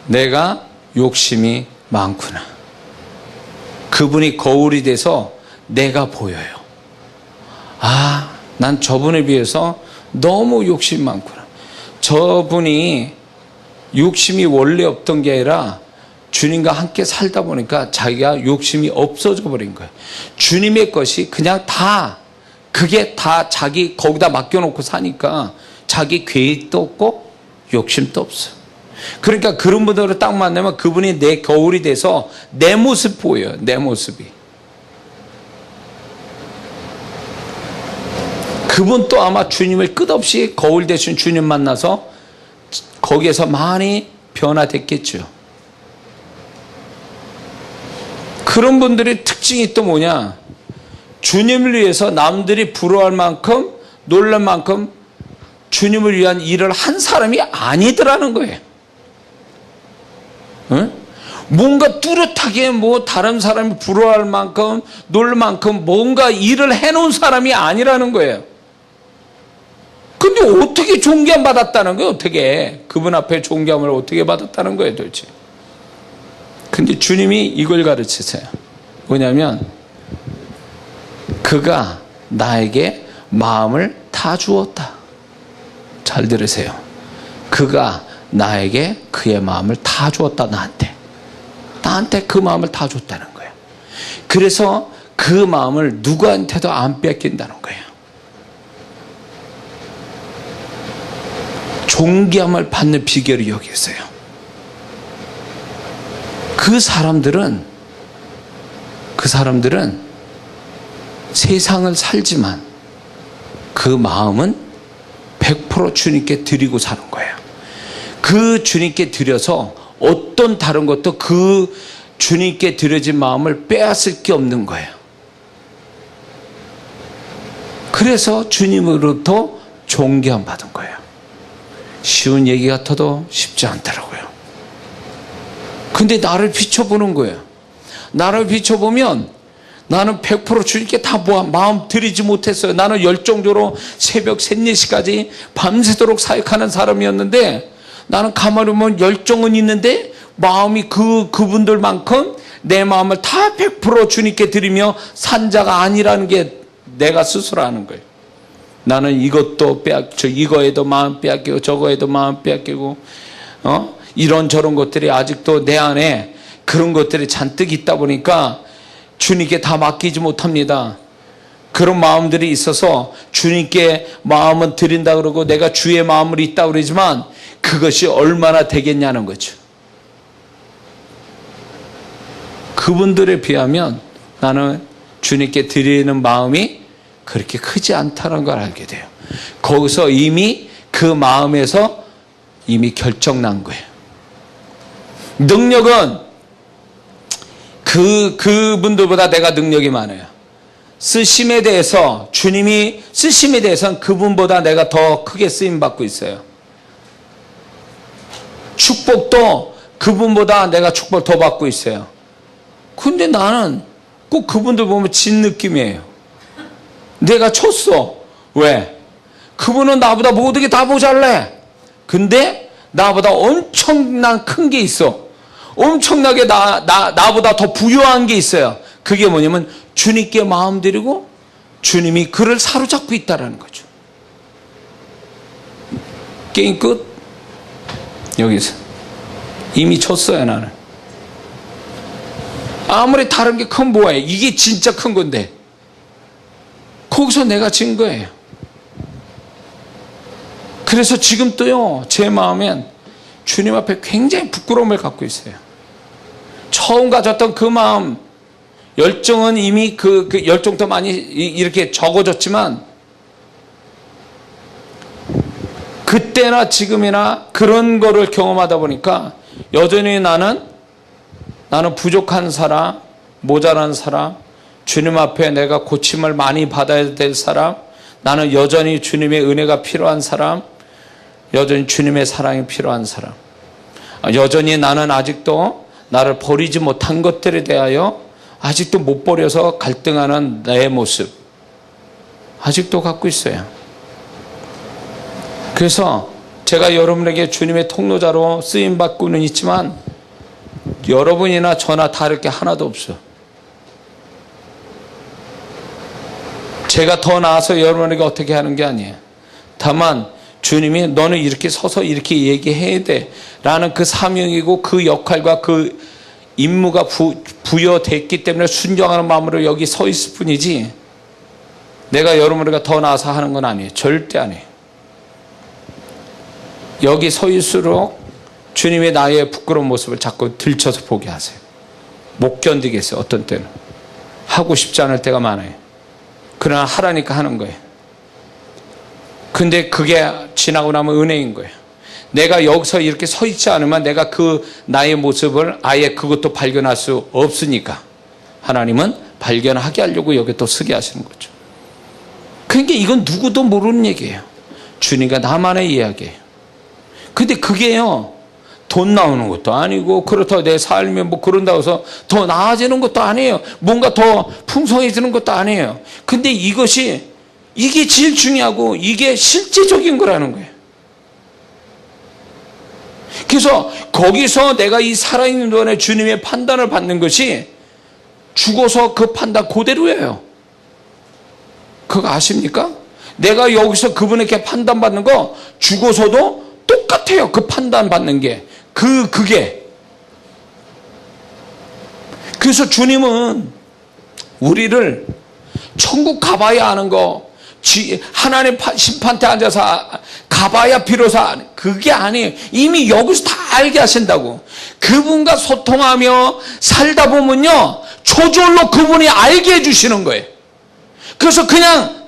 내가 욕심이 많구나. 그분이 거울이 돼서 내가 보여요. 난 저분에 비해서 너무 욕심이 많구나. 저분이 욕심이 원래 없던 게 아니라 주님과 함께 살다 보니까 자기가 욕심이 없어져 버린 거예요. 주님의 것이 그냥 그게 다 자기 거기다 맡겨놓고 사니까 자기 계획도 없고 욕심도 없어요. 그러니까 그런 분들을 딱 만나면 그분이 내 거울이 돼서 내 모습 보여요. 내 모습이. 그분도 아마 주님을 끝없이 거울 대신 주님 만나서 거기에서 많이 변화됐겠죠. 그런 분들의 특징이 또 뭐냐? 주님을 위해서 남들이 부러워할 만큼 놀랄 만큼 주님을 위한 일을 한 사람이 아니더라는 거예요. 응? 뭔가 뚜렷하게 다른 사람이 부러워할 만큼 놀랄 만큼 뭔가 일을 해놓은 사람이 아니라는 거예요. 근데 어떻게 존귀함 받았다는 거예요? 어떻게 그분 앞에 존귀함을 어떻게 받았다는 거예요 도대체? 근데 주님이 이걸 가르치세요. 뭐냐면 그가 나에게 마음을 다 주었다. 잘 들으세요. 그가 나에게 그의 마음을 다 주었다. 나한테 나한테 그 마음을 다 줬다는 거예요. 그래서 그 마음을 누구한테도 안 뺏긴다는 거예요. 존귀함을 받는 비결이 여기 있어요. 그 사람들은 세상을 살지만 그 마음은 100% 주님께 드리고 사는 거예요. 그 주님께 드려서 어떤 다른 것도 그 주님께 드려진 마음을 빼앗을 게 없는 거예요. 그래서 주님으로부터 존귀함 받은 거예요. 쉬운 얘기 같아도 쉽지 않더라고요. 근데 나를 비춰보는 거예요. 나를 비춰보면 나는 100% 주님께 다 마음 드리지 못했어요. 나는 열정적으로 새벽 3, 4시까지 밤새도록 사역하는 사람이었는데, 나는 가만히 보면 열정은 있는데 마음이 그분들만큼 내 마음을 다 100% 주님께 드리며 산 자가 아니라는 게 내가 스스로 아는 거예요. 나는 이것도 이거에도 마음 빼앗기고 저거에도 마음 빼앗기고 이런저런 것들이 아직도 내 안에 그런 것들이 잔뜩 있다 보니까 주님께 다 맡기지 못합니다. 그런 마음들이 있어서 주님께 마음은 드린다 그러고 내가 주의 마음을 있다 그러지만 그것이 얼마나 되겠냐는 거죠. 그분들에 비하면 나는 주님께 드리는 마음이 그렇게 크지 않다는 걸 알게 돼요. 거기서 이미 그 마음에서 이미 결정난 거예요. 능력은 그분들보다 내가 능력이 많아요. 쓰심에 대해서, 주님이 쓰심에 대해서는 그분보다 내가 더 크게 쓰임받고 있어요. 축복도 그분보다 내가 축복을 더 받고 있어요. 근데 나는 꼭 그분들 보면 진 느낌이에요. 내가 쳤어. 왜? 그분은 나보다 모든 게 다 모자래. 근데 나보다 엄청난 큰 게 있어. 엄청나게 나보다 더 부유한 게 있어요. 그게 뭐냐면 주님께 마음 드리고 주님이 그를 사로잡고 있다는 거죠. 게임 끝. 여기서 이미 쳤어요. 나는 아무리 다른 게 큰 뭐예요. 이게 진짜 큰 건데 거기서 내가 진 거예요. 그래서 지금 또요, 제 마음엔 주님 앞에 굉장히 부끄러움을 갖고 있어요. 처음 가졌던 그 마음, 열정은 이미 그 열정도 많이 이렇게 적어졌지만 그때나 지금이나 그런 거를 경험하다 보니까 여전히 나는 부족한 사람, 모자란 사람, 주님 앞에 내가 고침을 많이 받아야 될 사람, 나는 여전히 주님의 은혜가 필요한 사람, 여전히 주님의 사랑이 필요한 사람, 여전히 나는 아직도 나를 버리지 못한 것들에 대하여 아직도 못 버려서 갈등하는 내 모습 아직도 갖고 있어요. 그래서 제가 여러분에게 주님의 통로자로 쓰임받고는 있지만 여러분이나 저나 다를 게 하나도 없어. 제가 더 나아서 여러분에게 어떻게 하는 게 아니에요. 다만 주님이 너는 이렇게 서서 이렇게 얘기해야 돼 라는 그 사명이고 그 역할과 그 임무가 부여됐기 때문에 순종하는 마음으로 여기 서 있을 뿐이지 내가 여러분에게 더 나아서 하는 건 아니에요. 절대 아니에요. 여기 서 있을수록 주님의 나의 부끄러운 모습을 자꾸 들춰서 보게 하세요. 못 견디겠어요. 어떤 때는 하고 싶지 않을 때가 많아요. 그러나 하라니까 하는 거예요. 근데 그게 지나고 나면 은혜인 거예요. 내가 여기서 이렇게 서 있지 않으면 내가 그 나의 모습을 아예 그것도 발견할 수 없으니까 하나님은 발견하게 하려고 여기 또 서게 하시는 거죠. 그러니까 이건 누구도 모르는 얘기예요. 주님과 나만의 이야기예요. 근데 그게요, 돈 나오는 것도 아니고 그렇다고 내 삶이 뭐 그런다고 해서 더 나아지는 것도 아니에요. 뭔가 더 풍성해지는 것도 아니에요. 근데 이게 제일 중요하고 이게 실제적인 거라는 거예요. 그래서 거기서 내가 이 살아있는 동안에 주님의 판단을 받는 것이 죽어서 그 판단 그대로예요. 그거 아십니까? 내가 여기서 그분에게 판단받는 거 죽어서도 똑같아요. 그 판단받는 게. 그게. 그래서 주님은 우리를 천국 가봐야 하는 거, 하나님 심판대 앉아서 가봐야 비로소 그게 아니에요. 이미 여기서 다 알게 하신다고. 그분과 소통하며 살다 보면요, 저절로 그분이 알게 해주시는 거예요. 그래서 그냥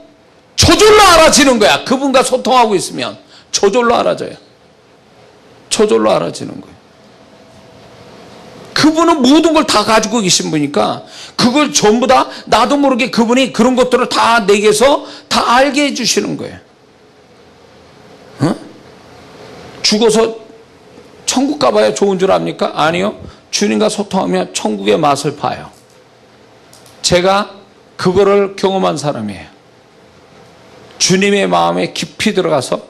저절로 알아지는 거야. 그분과 소통하고 있으면 저절로 알아져요. 저절로 알아지는 거예요. 그분은 모든 걸 다 가지고 계신 분이니까 그걸 전부 다 나도 모르게 그분이 그런 것들을 다 내게서 다 알게 해주시는 거예요. 어? 죽어서 천국 가봐야 좋은 줄 압니까? 아니요. 주님과 소통하면 천국의 맛을 봐요. 제가 그거를 경험한 사람이에요. 주님의 마음에 깊이 들어가서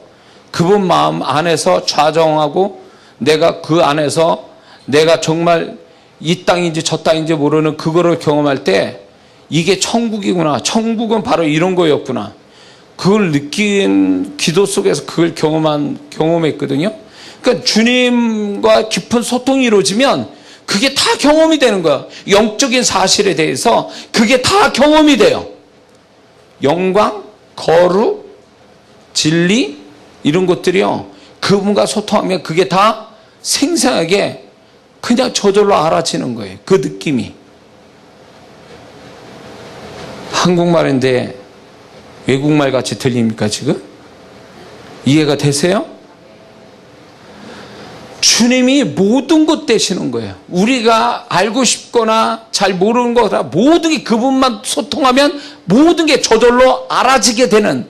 그분 마음 안에서 좌정하고 내가 그 안에서 내가 정말 이 땅인지 저 땅인지 모르는 그거를 경험할 때 이게 천국이구나. 천국은 바로 이런 거였구나. 그걸 느낀 기도 속에서 그걸 경험했거든요. 그러니까 주님과 깊은 소통이 이루어지면 그게 다 경험이 되는 거야. 영적인 사실에 대해서 그게 다 경험이 돼요. 영광, 거룩, 진리 이런 것들이요. 그분과 소통하면 그게 다 생생하게 그냥 저절로 알아지는 거예요. 그 느낌이. 한국말인데 외국말 같이 들립니까 지금? 이해가 되세요? 주님이 모든 것 되시는 거예요. 우리가 알고 싶거나 잘 모르는 거라 모든 게 그분만 소통하면 모든 게 저절로 알아지게 되는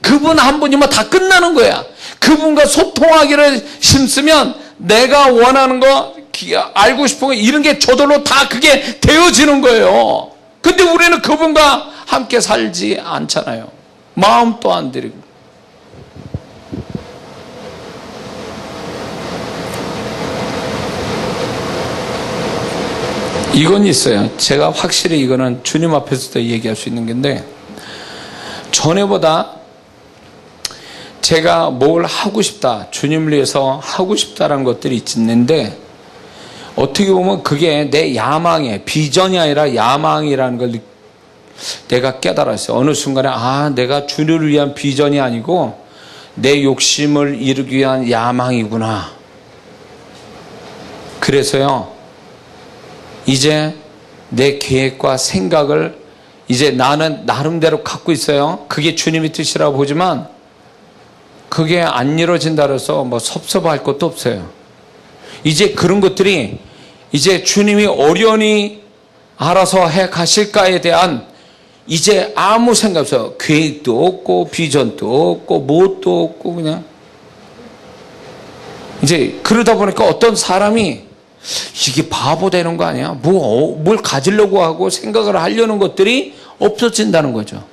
그분 한 분이면 다 끝나는 거야. 그분과 소통하기를 힘쓰면 내가 원하는 거 알고 싶은 거 이런 게 저절로 다 그게 되어지는 거예요. 근데 우리는 그분과 함께 살지 않잖아요. 마음도 안 들이고. 이건 있어요. 제가 확실히 이거는 주님 앞에서도 얘기할 수 있는 건데, 전에보다 제가 뭘 하고 싶다, 주님을 위해서 하고 싶다라는 것들이 있는데, 어떻게 보면 그게 내 야망의 비전이 아니라 야망이라는 걸 내가 깨달았어요. 어느 순간에 내가 주님을 위한 비전이 아니고 내 욕심을 이루기 위한 야망이구나. 그래서요, 이제 내 계획과 생각을 이제 나는 나름대로 갖고 있어요. 그게 주님의 뜻이라고 보지만 그게 안 이루어진다 해서 뭐 섭섭할 것도 없어요. 이제 그런 것들이 이제 주님이 어련히 알아서 해 가실까에 대한 이제 아무 생각 없어요. 계획도 없고 비전도 없고 뭣도 없고 그냥 이제 그러다 보니까 어떤 사람이 이게 바보 되는 거 아니야? 뭘 가지려고 하고 생각을 하려는 것들이 없어진다는 거죠.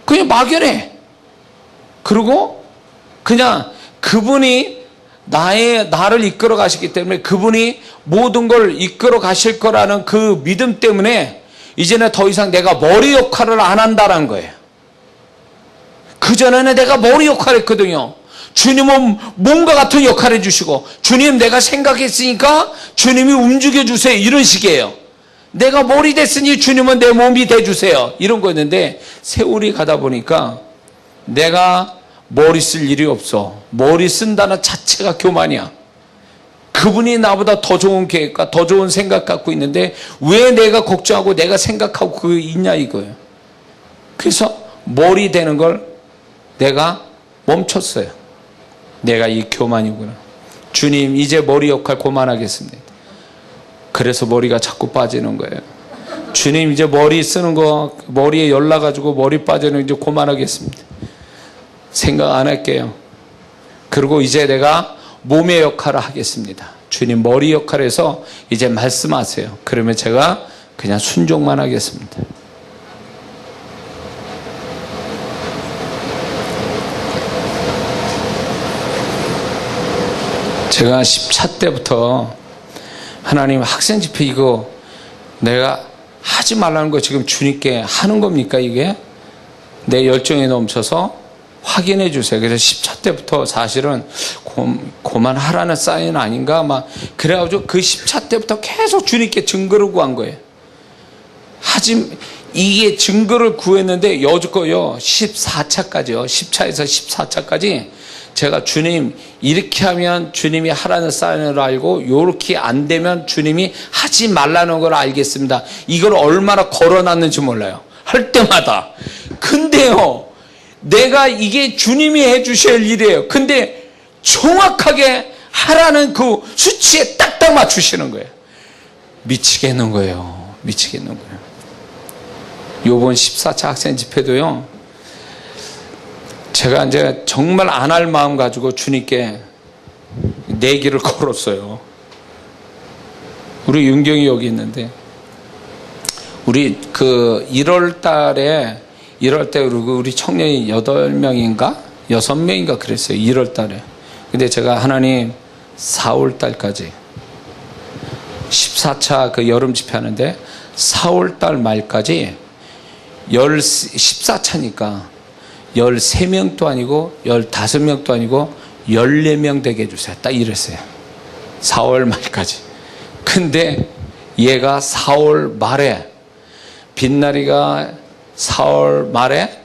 그냥 막연해. 그리고 그냥 그분이 나를 이끌어 가시기 때문에 그분이 모든 걸 이끌어 가실 거라는 그 믿음 때문에 이제는 더 이상 내가 머리 역할을 안 한다는 거예요. 그전에는 내가 머리 역할을 했거든요. 주님은 몸과 같은 역할을 해주시고, 주님 내가 생각했으니까 주님이 움직여주세요. 이런 식이에요. 내가 머리 됐으니 주님은 내 몸이 돼주세요. 이런 거였는데 세월이 가다 보니까 내가 머리 쓸 일이 없어. 머리 쓴다는 자체가 교만이야. 그분이 나보다 더 좋은 계획과 더 좋은 생각 갖고 있는데 왜 내가 걱정하고 내가 생각하고 그거 있냐 이거예요. 그래서 머리 되는 걸 내가 멈췄어요. 내가 이 교만이구나. 주님 이제 머리 역할 그만하겠습니다. 그래서 머리가 자꾸 빠지는 거예요. 주님 이제 머리 쓰는 거 머리에 열나가지고 머리 빠지는 거 이제 그만하겠습니다. 생각 안 할게요. 그리고 이제 내가 몸의 역할을 하겠습니다. 주님 머리 역할에서 이제 말씀하세요. 그러면 제가 그냥 순종만 하겠습니다. 제가 10차 때부터 하나님 학생 집회 이거 내가 하지 말라는 거 지금 주님께 하는 겁니까 이게? 내 열정에 넘쳐서 확인해 주세요. 그래서 10차 때부터 사실은 고만하라는 사인 아닌가? 막, 그래가지고 그 10차 때부터 계속 주님께 증거를 구한 거예요. 이게 증거를 구했는데 여주껏요, 14차까지요. 10차에서 14차까지 제가 주님, 이렇게 하면 주님이 하라는 사인을 알고, 요렇게 안 되면 주님이 하지 말라는 걸 알겠습니다. 이걸 얼마나 걸어놨는지 몰라요. 할 때마다. 근데요, 내가 이게 주님이 해주셔야 할 일이에요. 근데 정확하게 하라는 그 수치에 딱딱 맞추시는 거예요. 미치겠는 거예요. 미치겠는 거예요. 요번 14차 학생 집회도요, 제가 이제 정말 안 할 마음 가지고 주님께 내기를 걸었어요. 우리 윤경이 여기 있는데, 우리 그 1월 때 우리 청년이 8명인가? 6명인가 그랬어요. 1월 달에. 근데 제가 하나님 4월 달까지 14차 그 여름 집회 하는데 4월 달 말까지 14차니까 13명도 아니고 15명도 아니고 14명 되게 해주세요. 딱 이랬어요. 4월 말까지. 근데 얘가 4월 말에, 빛나리가 4월 말에,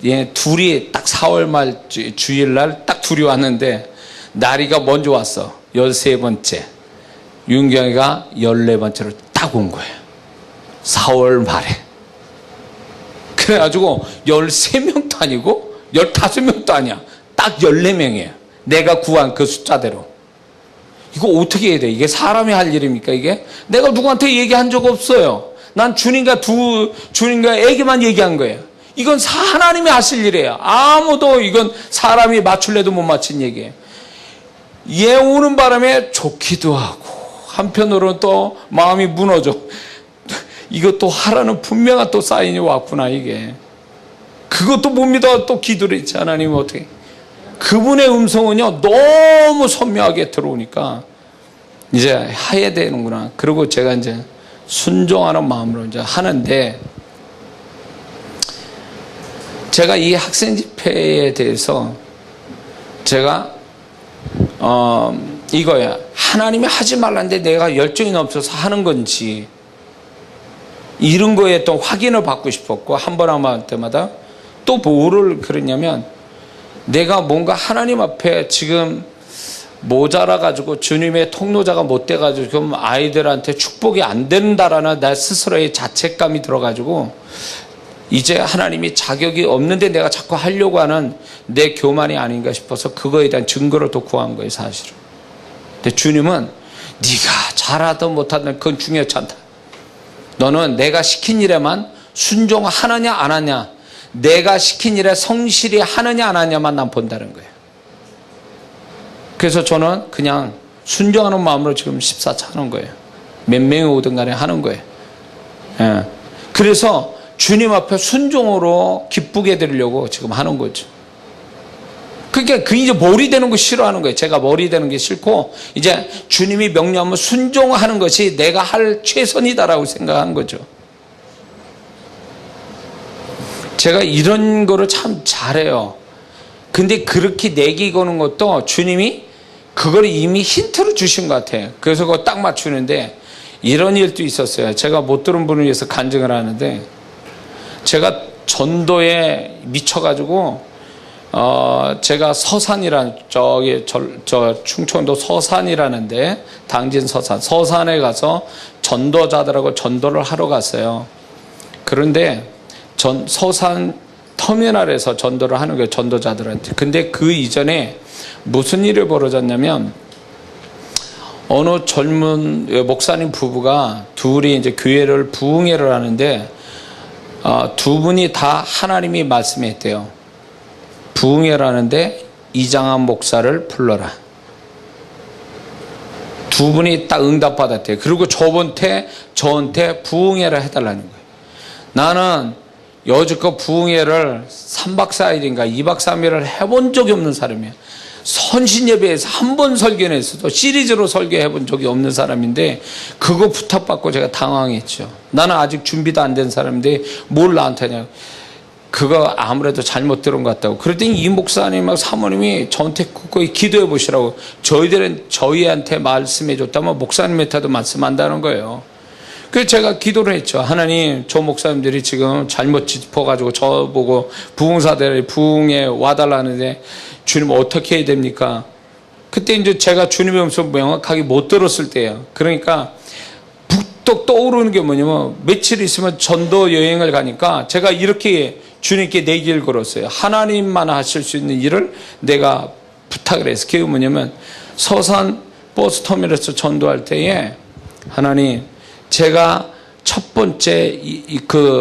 얘 둘이 딱 4월 말 주일날 딱 둘이 왔는데, 나리가 먼저 왔어. 13번째. 윤경이가 14번째로 딱 온 거예요. 4월 말에. 그래가지고 13명도 아니고 15명도 아니야. 딱 14명이에요. 내가 구한 그 숫자대로. 이거 어떻게 해야 돼? 이게 사람이 할 일입니까, 이게? 내가 누구한테 얘기한 적 없어요. 난 주님과에게만 얘기한 거예요. 이건 하나님이 하실 일이에요. 아무도 이건 사람이 맞출래도 못 맞힌 얘기예요. 얘 오는 바람에 좋기도 하고, 한편으로는 또 마음이 무너져. 이것도 하라는 분명한 또 사인이 왔구나, 이게. 그것도 못 믿어 또 기도를 했지. 하나님 어떻게. 그분의 음성은요, 너무 선명하게 들어오니까, 이제 해야 되는구나. 그리고 제가 이제 순종하는 마음으로 이제 하는데, 제가 이 학생 집회에 대해서 제가, 이거야. 하나님이 하지 말라는데 내가 열정이 넘쳐서 하는 건지, 이런 거에 또 확인을 받고 싶었고, 한 번 할 때마다 또 뭐를 그랬냐면, 내가 뭔가 하나님 앞에 지금 모자라가지고 주님의 통로자가 못 돼가지고 지금 아이들한테 축복이 안 된다라는 나 스스로의 자책감이 들어가지고, 이제 하나님이 자격이 없는데 내가 자꾸 하려고 하는 내 교만이 아닌가 싶어서 그거에 대한 증거를 또 구한 거예요, 사실은. 근데 주님은 네가 잘하든 못하든 그건 중요치 않다. 너는 내가 시킨 일에만 순종하느냐 안 하냐, 내가 시킨 일에 성실히 하느냐 안 하냐만 난 본다는 거예요. 그래서 저는 그냥 순종하는 마음으로 지금 14차 하는 거예요. 몇 명이 오든 간에 하는 거예요. 예. 그래서 주님 앞에 순종으로 기쁘게 해드리려고 지금 하는 거죠. 그러니까 이제 머리 되는 거 싫어하는 거예요. 제가 머리 되는 게 싫고, 이제 주님이 명령하면 순종하는 것이 내가 할 최선이다라고 생각한 거죠. 제가 이런 거를 참 잘해요. 근데 그렇게 내기 거는 것도 주님이 그걸 이미 힌트를 주신 것 같아요. 그래서 그거 딱 맞추는데, 이런 일도 있었어요. 제가 못 들은 분을 위해서 간증을 하는데, 제가 전도에 미쳐가지고, 제가 서산이라는, 저 충청도 서산이라는데, 당진 서산에 가서 전도자들하고 전도를 하러 갔어요. 그런데 서산 터미널에서 전도를 하는 거예요, 전도자들한테. 근데 그 이전에 무슨 일이 벌어졌냐면, 어느 젊은 목사님 부부가 둘이 이제 교회를 부흥회를 하는데, 두 분이 다 하나님이 말씀했대요. 부흥회를 하는데 이장한 목사를 불러라. 두 분이 딱 응답받았대요. 그리고 저한테 부흥회를 해달라는 거예요. 나는 여지껏 부흥회를 3박 4일인가 2박 3일을 해본 적이 없는 사람이에요. 선신예배에서 한 번 설교했어도 시리즈로 설교해본 적이 없는 사람인데, 그거 부탁받고 제가 당황했죠. 나는 아직 준비도 안 된 사람인데 뭘 나한테 하냐고. 그거 아무래도 잘못 들은 것 같다고. 그랬더니 이 목사님하고 사모님이 저한테 거의 기도해 보시라고. 저희한테 말씀해 줬다면 목사님한테도 말씀한다는 거예요. 그래서 제가 기도를 했죠. 하나님, 저 목사님들이 지금 잘못 짚어가지고 저보고 부흥에 와달라는데 주님 어떻게 해야 됩니까? 그때 이제 제가 주님의 음성 명확하게 못 들었을 때예요. 그러니까 또 떠오르는 게 뭐냐면 며칠 있으면 전도 여행을 가니까 제가 이렇게 주님께 내기를 걸었어요. 하나님만 하실 수 있는 일을 내가 부탁을 했어요. 그게 뭐냐면 서산 버스터미널에서 전도할 때에 하나님, 제가 첫 번째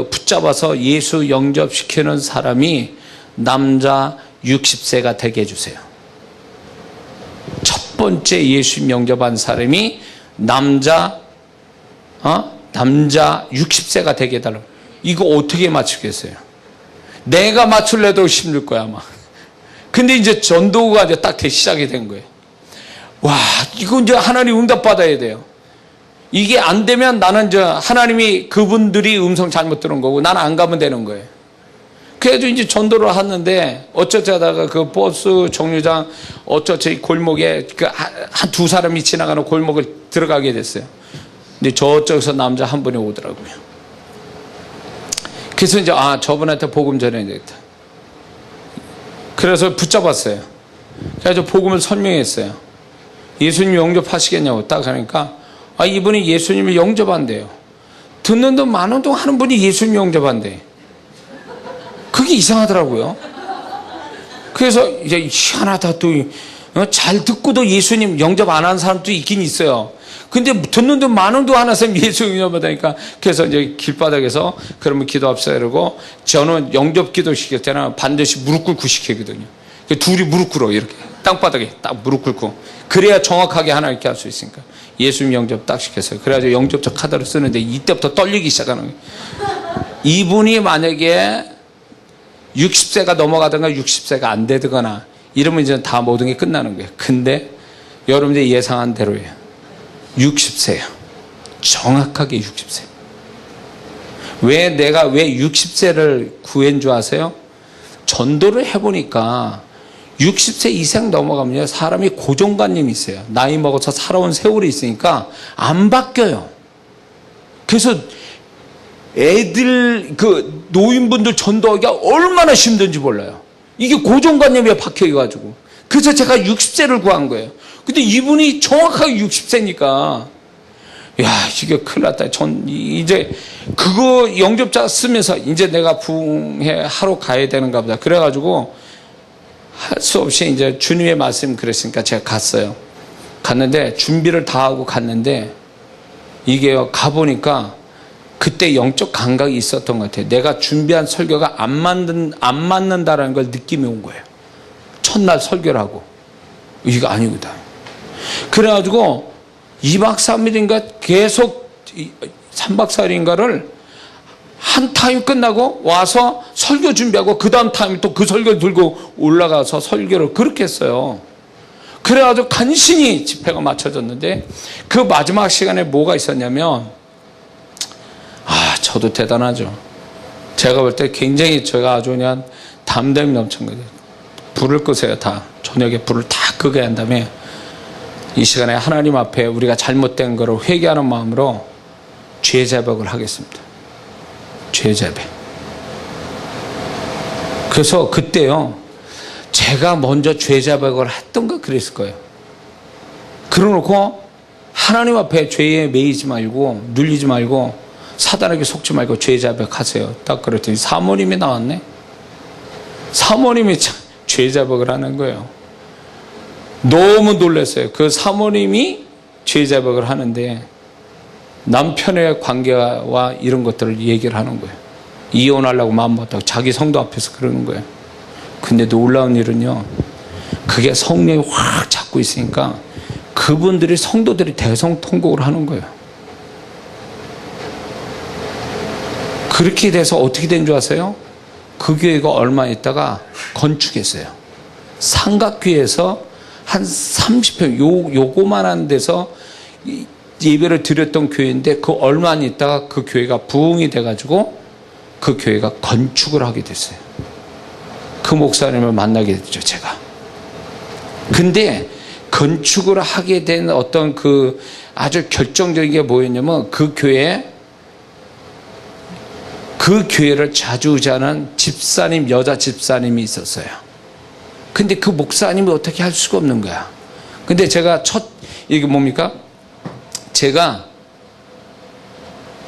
붙잡아서 예수 영접시키는 사람이 남자 60세가 되게 해주세요. 첫 번째 예수 영접한 사람이 남자 60세가 되게 해달라고. 이거 어떻게 맞추겠어요? 내가 맞출래도 힘들 거야 아마. 근데 이제 전도가 이제 딱 시작이 된 거예요. 와, 이거 이제 하나님 응답 받아야 돼요. 이게 안 되면 나는 하나님이 그분들이 음성 잘못 들은 거고 나는 안 가면 되는 거예요. 그래서 이제 전도를 하는데 어쩌자다가 그 버스 정류장 어쩌지 골목에 한 두 사람이 지나가는 골목을 들어가게 됐어요. 근데 저쪽에서 남자 한 분이 오더라고요. 그래서 이제 저분한테 복음 전해야 되겠다. 그래서 붙잡았어요. 그래서 복음을 설명했어요. 예수님 영접하시겠냐고 딱 하니까 이분이 예수님을 영접한대요. 듣는 돈 많은 돈 하는 분이 예수님 영접한대. 그게 이상하더라고요. 그래서 이제 희한하다, 또 잘 듣고도 예수님 영접 안 하는 사람도 있긴 있어요. 근데 듣는 돈 많은 돈 하나 사람 예수 영접하다니까. 그래서 이제 길바닥에서 그러면 기도합시다 이러고, 저는 영접 기도 시킬 때는 반드시 무릎 꿇고 시키거든요. 둘이 무릎 꿇어, 이렇게 땅바닥에 딱 무릎 꿇고. 그래야 정확하게 하나님께 할 수 있으니까. 예수님 영접 딱 시켰어요. 그래가지고 영접자 카드를 쓰는데 이때부터 떨리기 시작하는 거예요. 이분이 만약에 60세가 넘어가든가 60세가 안 되거나 이러면 이제 다 모든 게 끝나는 거예요. 근데 여러분들이 예상한 대로예요. 60세예요. 정확하게 60세. 내가 왜 60세를 구한 줄 아세요? 전도를 해보니까 60세 이상 넘어가면 사람이 고정관념이 있어요. 나이 먹어서 살아온 세월이 있으니까 안 바뀌어요. 그래서 노인분들 전도하기가 얼마나 힘든지 몰라요. 이게 고정관념에 박혀가지고. 그래서 제가 60세를 구한 거예요. 근데 이분이 정확하게 60세니까, 이게 큰일 났다. 이제 그거 영접자 쓰면서 이제 내가 부흥회 하러 가야 되는가 보다. 그래가지고 할 수 없이 이제 주님의 말씀 그랬으니까 제가 갔어요. 갔는데 준비를 다 하고 갔는데 이게 가보니까 그때 영적 감각이 있었던 것 같아요. 내가 준비한 설교가 안 맞는다라는 걸 느낌이 온 거예요. 첫날 설교를 하고. 이거 아니거든. 그래가지고 2박 3일인가 계속 3박 4일인가를 한 타임 끝나고 와서 설교 준비하고 그 다음 타임 또 그 설교 들고 올라가서 설교를 그렇게 했어요. 그래가지고 간신히 집회가 맞춰졌는데 그 마지막 시간에 뭐가 있었냐면, 저도 대단하죠. 제가 볼 때 굉장히 제가 아주 그냥 담대함이 넘친 거예요. 불을 끄세요, 다. 저녁에 불을 다 끄게 한 다음에 이 시간에 하나님 앞에 우리가 잘못된 거를 회개하는 마음으로 죄 자백을 하겠습니다. 죄 자백. 그래서 그때요, 제가 먼저 죄 자백을 했던가 그랬을 거예요. 그러놓고 하나님 앞에 죄에 매이지 말고 눌리지 말고 사단에게 속지 말고 죄 자백하세요. 딱 그랬더니 사모님이 나왔네. 사모님이 죄 자백을 하는 거예요. 너무 놀랐어요. 그 사모님이 죄 자백을 하는데 남편의 관계와 이런 것들을 얘기를 하는 거예요. 이혼하려고 마음먹었다고 자기 성도 앞에서 그러는 거예요. 근데 놀라운 일은요, 그게 성령이 확 잡고 있으니까 그분들이 성도들이 대성통곡을 하는 거예요. 그렇게 돼서 어떻게 된 줄 아세요? 그 교회가 얼마 있다가 건축했어요. 삼각교에서 한 30평, 요거만한 데서 예배를 드렸던 교회인데 그 얼마 안 있다가 그 교회가 부흥이 돼가지고 그 교회가 건축을 하게 됐어요. 그 목사님을 만나게 됐죠, 제가. 근데 건축을 하게 된 어떤 그 아주 결정적인 게 뭐였냐면 그 교회를 좌지우지하는 집사님, 여자 집사님이 있었어요. 근데 그 목사님이 어떻게 할 수가 없는 거야. 근데 제가 이게 뭡니까? 제가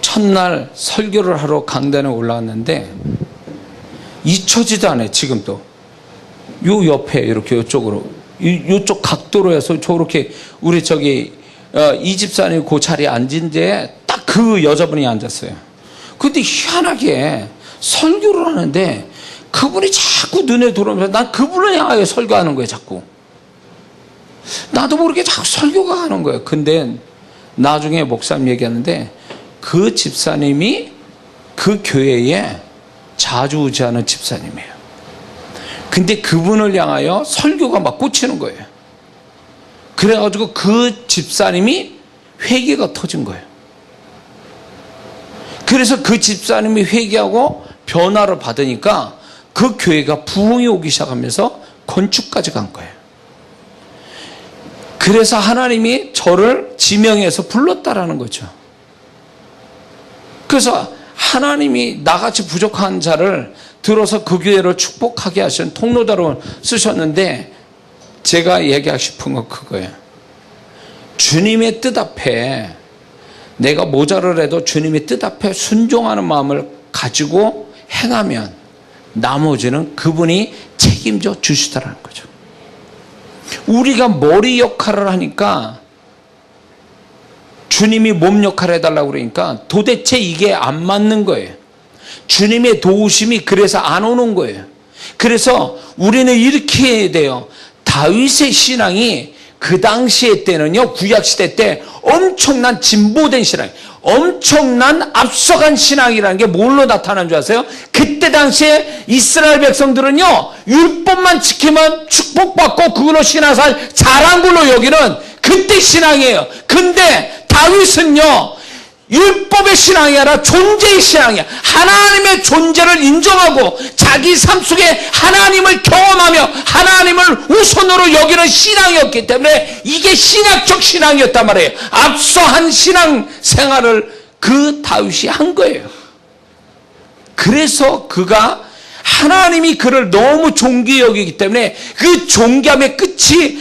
첫날 설교를 하러 강단에 올라왔는데 잊혀지도 않아요, 지금도. 요 옆에 이렇게 이쪽으로, 요쪽 각도로 해서 저렇게 우리 이 집사님 그 자리에 앉은 데에 딱 그 여자분이 앉았어요. 근데 희한하게 설교를 하는데 그분이 자꾸 눈에 들어오면서 난 그분을 향하여 설교하는 거예요, 자꾸. 나도 모르게 자꾸 설교가 하는 거예요. 근데 나중에 목사님 얘기하는데 그 집사님이 그 교회에 좌지우지하는 집사님이에요. 근데 그분을 향하여 설교가 막 꽂히는 거예요. 그래가지고 그 집사님이 회개가 터진 거예요. 그래서 그 집사님이 회개하고 변화를 받으니까 그 교회가 부흥이 오기 시작하면서 건축까지 간 거예요. 그래서 하나님이 저를 지명해서 불렀다라는 거죠. 그래서 하나님이 나같이 부족한 자를 들어서 그 교회를 축복하게 하신 통로자로 쓰셨는데 제가 얘기하고 싶은 건 그거예요. 주님의 뜻 앞에 내가 모자라도 주님의 뜻 앞에 순종하는 마음을 가지고 행하면 나머지는 그분이 책임져 주시더라는 거죠. 우리가 머리 역할을 하니까 주님이 몸 역할을 해달라고 그러니까 도대체 이게 안 맞는 거예요. 주님의 도우심이 그래서 안 오는 거예요. 그래서 우리는 이렇게 해야 돼요. 다윗의 신앙이 그 당시에 때는요, 구약시대 때 엄청난 진보된 신앙, 엄청난 앞서간 신앙이라는 게 뭘로 나타난 줄 아세요? 그때 당시에 이스라엘 백성들은요, 율법만 지키면 축복받고 그걸로 신앙생활 잘한 걸로 여기는 그때 신앙이에요. 근데 다윗은요, 율법의 신앙이 아니라 존재의 신앙이야. 하나님의 존재를 인정하고 자기 삶 속에 하나님을 경험하며 하나님을 우선으로 여기는 신앙이었기 때문에 이게 신학적 신앙이었단 말이에요. 앞서 한 신앙 생활을 그 다윗이 한 거예요. 그래서 그가 하나님이 그를 너무 존귀히 여기기 때문에 그 존귀함의 끝이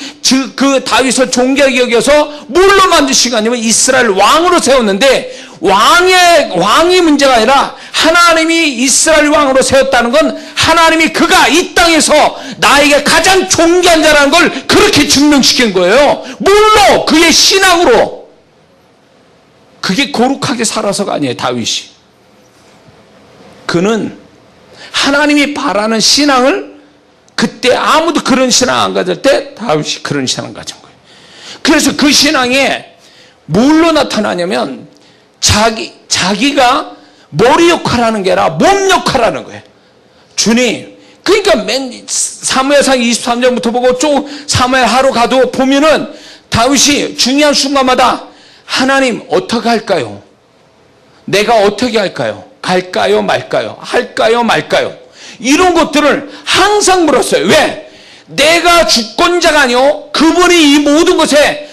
그 다윗을 존귀하게 여겨서 뭘로 만드신 거 아니면 이스라엘 왕으로 세웠는데 왕이 문제가 아니라 하나님이 이스라엘 왕으로 세웠다는 건 하나님이 그가 이 땅에서 나에게 가장 존귀한 자라는 걸 그렇게 증명시킨 거예요. 뭘로? 그의 신앙으로. 그게 거룩하게 살아서가 아니에요, 다윗이. 그는 하나님이 바라는 신앙을 그때 아무도 그런 신앙 안 가질 때 다윗이 그런 신앙을 가진 거예요. 그래서 그 신앙에 뭘로 나타나냐면 자기가 머리 역할하는 게 아니라 몸 역할하는 거예요. 주님, 그러니까 사무엘상 23장부터 보고 쭉 사무엘 하루 가도 보면은 다윗이 중요한 순간마다 하나님 어떻게 할까요? 내가 어떻게 할까요? 갈까요 말까요? 할까요 말까요? 이런 것들을 항상 물었어요. 왜? 내가 주권자가 아니오 그분이 이 모든 것에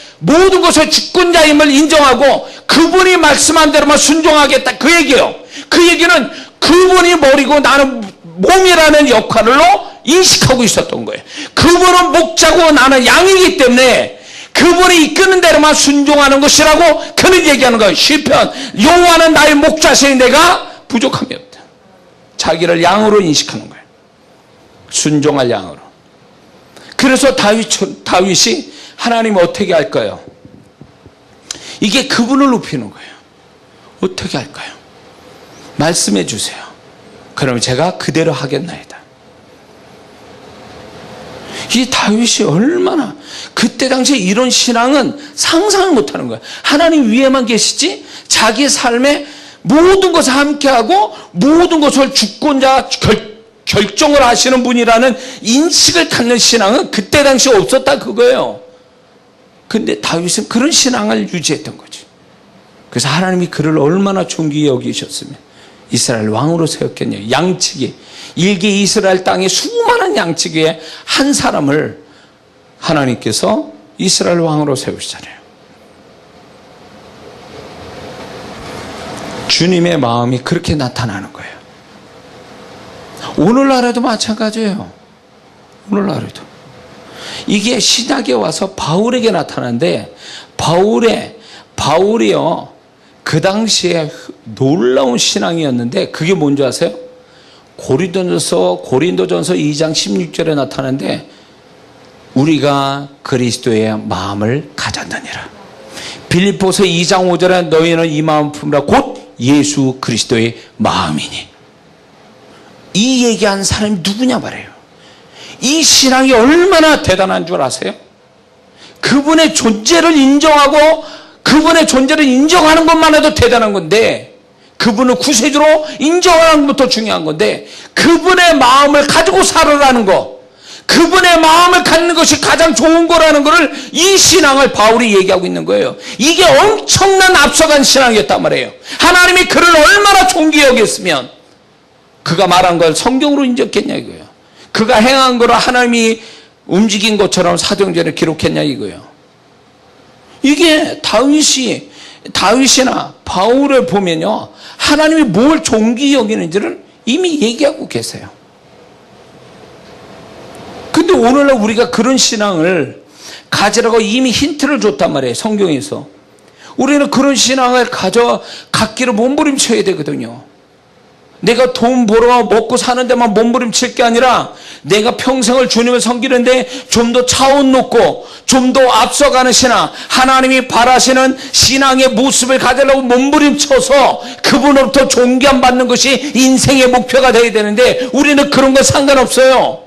주권자임을 인정하고 그분이 말씀한 대로만 순종하겠다, 그 얘기예요. 그 얘기는 그분이 머리고 나는 몸이라는 역할로 인식하고 있었던 거예요. 그분은 목자고 나는 양이기 때문에 그분이 이끄는 대로만 순종하는 것이라고 그는 얘기하는 거예요. 시편, 여호와는 나의 목자시니 내가 부족함이 없다. 자기를 양으로 인식하는 거예요. 순종할 양으로. 그래서 다윗이 하나님 어떻게 할까요? 이게 그분을 높이는 거예요. 어떻게 할까요? 말씀해 주세요. 그럼 제가 그대로 하겠나이다. 이 다윗이 얼마나 그때 당시에 이런 신앙은 상상을 못하는 거예요. 하나님 위에만 계시지 자기의 삶에 모든 것을 함께하고 모든 것을 주권자 결정을 하시는 분이라는 인식을 갖는 신앙은 그때 당시에 없었다 그거예요. 근데 다윗은 그런 신앙을 유지했던 거지. 그래서 하나님이 그를 얼마나 존귀히 여기셨으면 이스라엘 왕으로 세웠겠냐. 양치기. 일개 이스라엘 땅에 수많은 양치기에 한 사람을 하나님께서 이스라엘 왕으로 세우시잖아요. 주님의 마음이 그렇게 나타나는 거예요. 오늘날에도 마찬가지예요. 오늘날에도. 이게 신약에 와서 바울에게 나타나는데 바울이요. 그 당시에 놀라운 신앙이었는데 그게 뭔지 아세요? 고린도전서 2장 16절에 나타나는데 우리가 그리스도의 마음을 가졌느니라. 빌립보서 2장 5절에 너희는 이 마음 품으라 곧 예수 그리스도의 마음이니. 이 얘기한 사람이 누구냐 말이에요. 이 신앙이 얼마나 대단한 줄 아세요? 그분의 존재를 인정하고 그분의 존재를 인정하는 것만 해도 대단한 건데, 그분을 구세주로 인정하는 것부터 중요한 건데, 그분의 마음을 가지고 살아라는 거, 그분의 마음을 갖는 것이 가장 좋은 거라는 것을 이 신앙을 바울이 얘기하고 있는 거예요. 이게 엄청난 앞서간 신앙이었단 말이에요. 하나님이 그를 얼마나 존귀히 여겼으면 그가 말한 걸 성경으로 인정했냐 이거예요. 그가 행한 거를 하나님이 움직인 것처럼 사도행전에 기록했냐 이거예요. 이게 다윗이나 바울을 보면요, 하나님이 뭘 존귀히 여기는지를 이미 얘기하고 계세요. 근데 오늘날 우리가 그런 신앙을 가지라고 이미 힌트를 줬단 말이에요. 성경에서. 우리는 그런 신앙을 갖기를 몸부림쳐야 되거든요. 내가 돈 벌어 먹고 사는 데만 몸부림칠 게 아니라 내가 평생을 주님을 섬기는데 좀 더 차원 높고 좀 더 앞서가는 신앙, 하나님이 바라시는 신앙의 모습을 가지려고 몸부림쳐서 그분으로부터 존귀함 받는 것이 인생의 목표가 되어야 되는데 우리는 그런 거 상관없어요.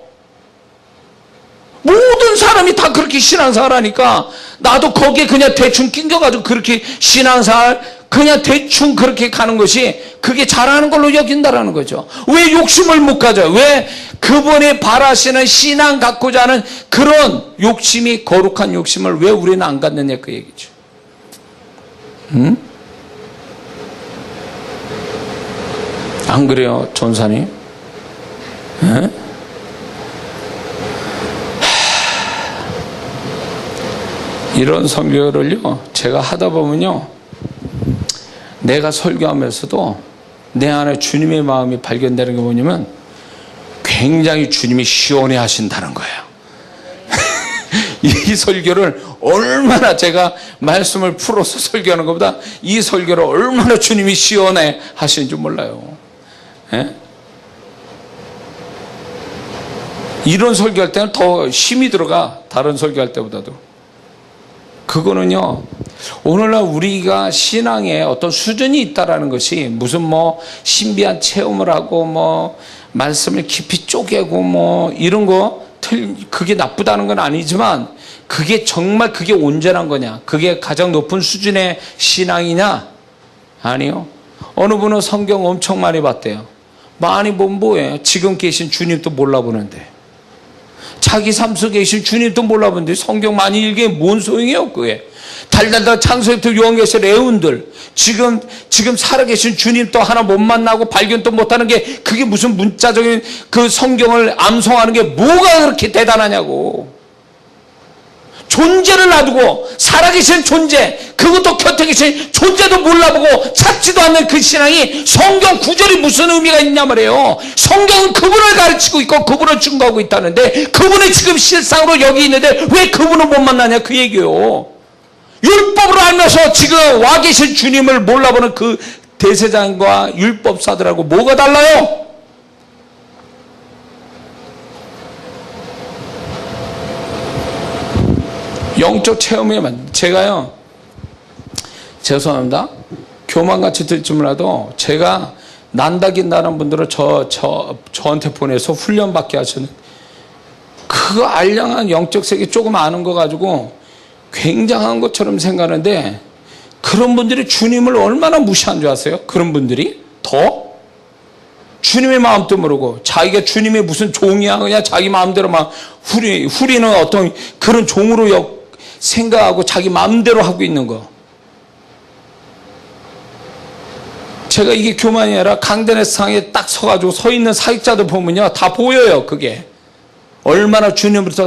모든 사람이 다 그렇게 신앙생활 하니까 나도 거기에 그냥 대충 낑겨가지고 그렇게 신앙생활 그냥 대충 그렇게 가는 것이 그게 잘하는 걸로 여긴다라는 거죠. 왜 욕심을 못 가져요? 왜 그분이 바라시는 신앙 갖고자 하는 그런 욕심이, 거룩한 욕심을 왜 우리는 안 갖느냐 그 얘기죠. 안 그래요, 전사님? 이런 설교를요 제가 하다 보면요, 내가 설교하면서도 내 안에 주님의 마음이 발견되는 게 뭐냐면 굉장히 주님이 시원해 하신다는 거예요. 이 설교를 얼마나 제가 말씀을 풀어서 설교하는 것보다 이 설교를 얼마나 주님이 시원해 하시는지 몰라요. 이런 설교할 때는 더 힘이 들어가, 다른 설교할 때보다도. 그거는요, 오늘날 우리가 신앙에 어떤 수준이 있다라는 것이 무슨 뭐 신비한 체험을 하고 뭐 말씀을 깊이 쪼개고 뭐 이런 거 그게 나쁘다는 건 아니지만 그게 정말 그게 온전한 거냐, 그게 가장 높은 수준의 신앙이냐? 아니요. 어느 분은 성경 엄청 많이 봤대요. 많이 보면 뭐예요? 지금 계신 주님도 몰라보는데, 자기 삶 속에 계신 주님도 몰라보는데 성경 많이 읽게 뭔 소용이에요 그게. 달달달 창세기부터 요한계시록 애운들 지금 살아계신 주님도 하나 못 만나고 발견도 못하는 게 그게 무슨 문자적인 그 성경을 암송하는 게 뭐가 그렇게 대단하냐고. 존재를 놔두고 살아계신 존재, 그것도 곁에 계신 존재도 몰라보고 찾지도 않는 그 신앙이 성경 구절이 무슨 의미가 있냐 말이에요. 성경은 그분을 가르치고 있고 그분을 증거하고 있다는데 그분이 지금 실상으로 여기 있는데 왜 그분을 못 만나냐 그 얘기예요. 율법으로 알면서 지금 와 계신 주님을 몰라보는 그 대제사장과 율법사들하고 뭐가 달라요? 영적 체험에만. 제가요, 죄송합니다, 교만같이 들지 몰라도 제가 난다긴다는 분들을 저한테 보내서 훈련받게 하시는 그 알량한 영적 세계 조금 아는 거 가지고 굉장한 것처럼 생각하는데 그런 분들이 주님을 얼마나 무시한 줄 아세요? 그런 분들이 더 주님의 마음도 모르고 자기가 주님의 무슨 종이야 그냥 자기 마음대로 막 후리는 어떤 그런 종으로 생각하고 자기 마음대로 하고 있는 거. 제가 이게 교만이 아니라 강단의상에 딱 서가지고 서 있는 사역자들 보면요, 다 보여요. 그게 얼마나 주님으로서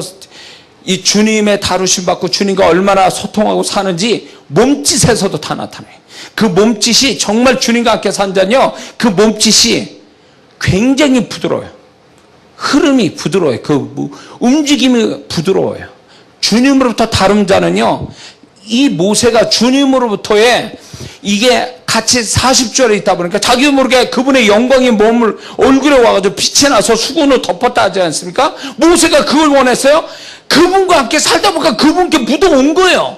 이 주님의 다루심 받고 주님과 얼마나 소통하고 사는지 몸짓에서도 다 나타나요. 그 몸짓이 정말 주님과 함께 산다뇨, 그 몸짓이 굉장히 부드러워요. 흐름이 부드러워요. 그 움직임이 부드러워요. 주님으로부터 다른 자는요, 이 모세가 주님으로부터의 이게 같이 40절에 있다 보니까 자기 모르게 그분의 영광이 몸을 얼굴에 와가지고 빛이 나서 수건으로 덮었다 하지 않습니까? 모세가 그걸 원했어요. 그분과 함께 살다 보니까 그분께 묻어온 거예요.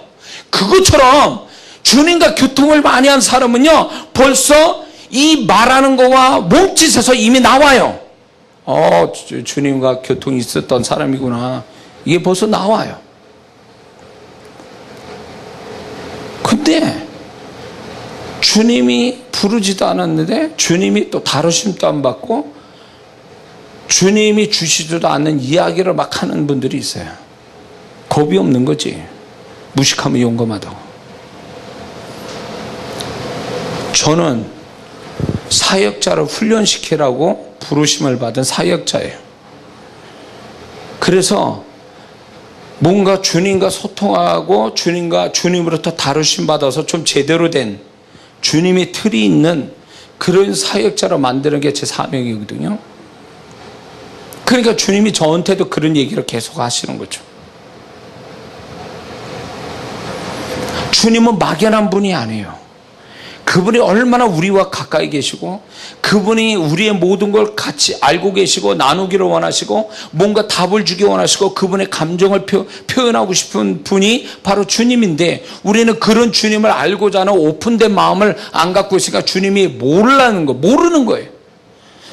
그것처럼 주님과 교통을 많이 한 사람은요, 벌써 이 말하는 거와 몸짓에서 이미 나와요. 주님과 교통이 있었던 사람이구나, 이게 벌써 나와요. 근데 주님이 부르지도 않았는데 주님이 또 다루심도 안 받고 주님이 주시지도 않는 이야기를 막 하는 분들이 있어요. 겁이 없는 거지. 무식하면 용감하다고. 저는 사역자를 훈련시키라고 부르심을 받은 사역자예요. 그래서 뭔가 주님과 소통하고 주님으로부터 다루심 받아서 좀 제대로 된 주님의 틀이 있는 그런 사역자로 만드는 게 제 사명이거든요. 그러니까 주님이 저한테도 그런 얘기를 계속 하시는 거죠. 주님은 막연한 분이 아니에요. 그분이 얼마나 우리와 가까이 계시고 그분이 우리의 모든 걸 같이 알고 계시고 나누기를 원하시고 뭔가 답을 주기 원하시고 그분의 감정을 표현하고 싶은 분이 바로 주님인데, 우리는 그런 주님을 알고자 하는 오픈된 마음을 안 갖고 있으니까 주님이 모르는 거예요.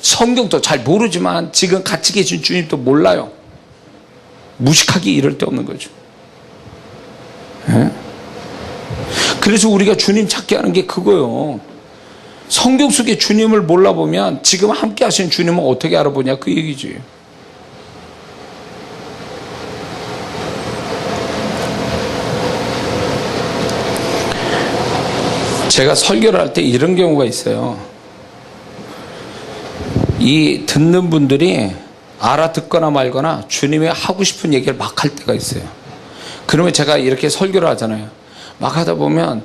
성경도 잘 모르지만 지금 같이 계신 주님도 몰라요. 무식하기 이럴 데 없는 거죠. 네? 그래서 우리가 주님 찾게 하는 게 그거예요. 성경 속에 주님을 몰라보면 지금 함께 하신 주님은 어떻게 알아보냐, 그 얘기지. 제가 설교를 할 때 이런 경우가 있어요. 이 듣는 분들이 알아듣거나 말거나 주님이 하고 싶은 얘기를 막 할 때가 있어요. 그러면 제가 이렇게 설교를 하잖아요. 막 하다 보면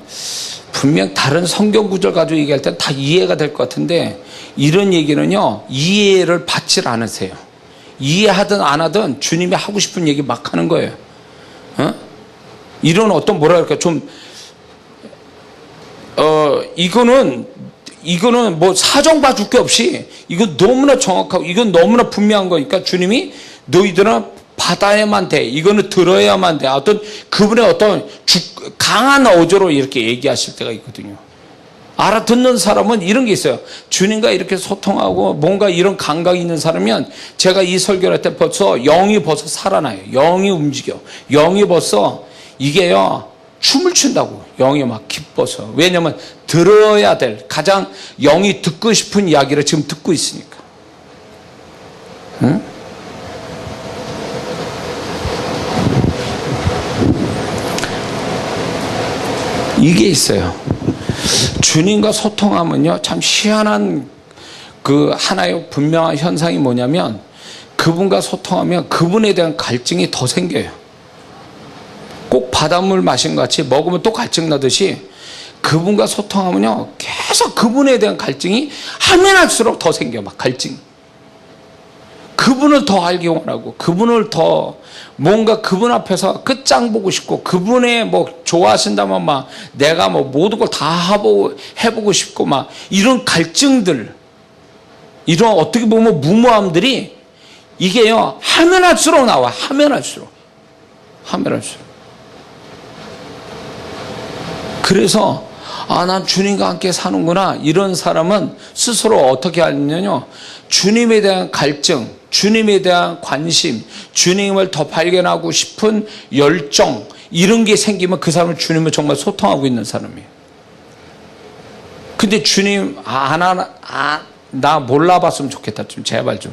분명 다른 성경 구절 가지고 얘기할 때 다 이해가 될 것 같은데, 이런 얘기는요, 이해를 받질 않으세요. 이해하든 안 하든 주님이 하고 싶은 얘기 막 하는 거예요. 이런 어떤 뭐라 그럴까, 좀 이거는 뭐 사정 봐줄 게 없이 이건 너무나 정확하고 이건 너무나 분명한 거니까 주님이 너희들은 받아야만 돼, 이거는 들어야만 돼, 어떤 그분의 어떤 강한 어조로 이렇게 얘기하실 때가 있거든요. 알아듣는 사람은 이런 게 있어요. 주님과 이렇게 소통하고 뭔가 이런 감각이 있는 사람이면, 제가 이 설교를 할 때 벌써 영이 벌써 살아나요. 영이 움직여. 영이 벌써 이게요, 춤을 춘다고. 영이 막 기뻐서. 왜냐하면 들어야 될, 가장 영이 듣고 싶은 이야기를 지금 듣고 있으니까. 응? 이게 있어요. 주님과 소통하면요, 참 희한한 그 하나의 분명한 현상이 뭐냐면, 그분과 소통하면 그분에 대한 갈증이 더 생겨요. 꼭 바닷물 마신 것 같이 먹으면 또 갈증 나듯이 그분과 소통하면요, 계속 그분에 대한 갈증이 하면 할수록 더 생겨. 막 갈증. 그분을 더 알기 원하고, 그분을 더 뭔가 그분 앞에서 끝장 보고 싶고, 그분의 뭐 좋아하신다면 막 내가 뭐 모든 걸 다 해보고 싶고, 막 이런 갈증들, 이런 어떻게 보면 무모함들이 이게요, 하면 할수록 나와. 하면 할수록. 그래서 난 주님과 함께 사는구나, 이런 사람은 스스로 어떻게 하느냐요, 주님에 대한 갈증, 주님에 대한 관심, 주님을 더 발견하고 싶은 열정, 이런 게 생기면 그 사람은 주님을 정말 소통하고 있는 사람이에요. 근데 주님 나 몰라봤으면 좋겠다, 좀 제발 좀.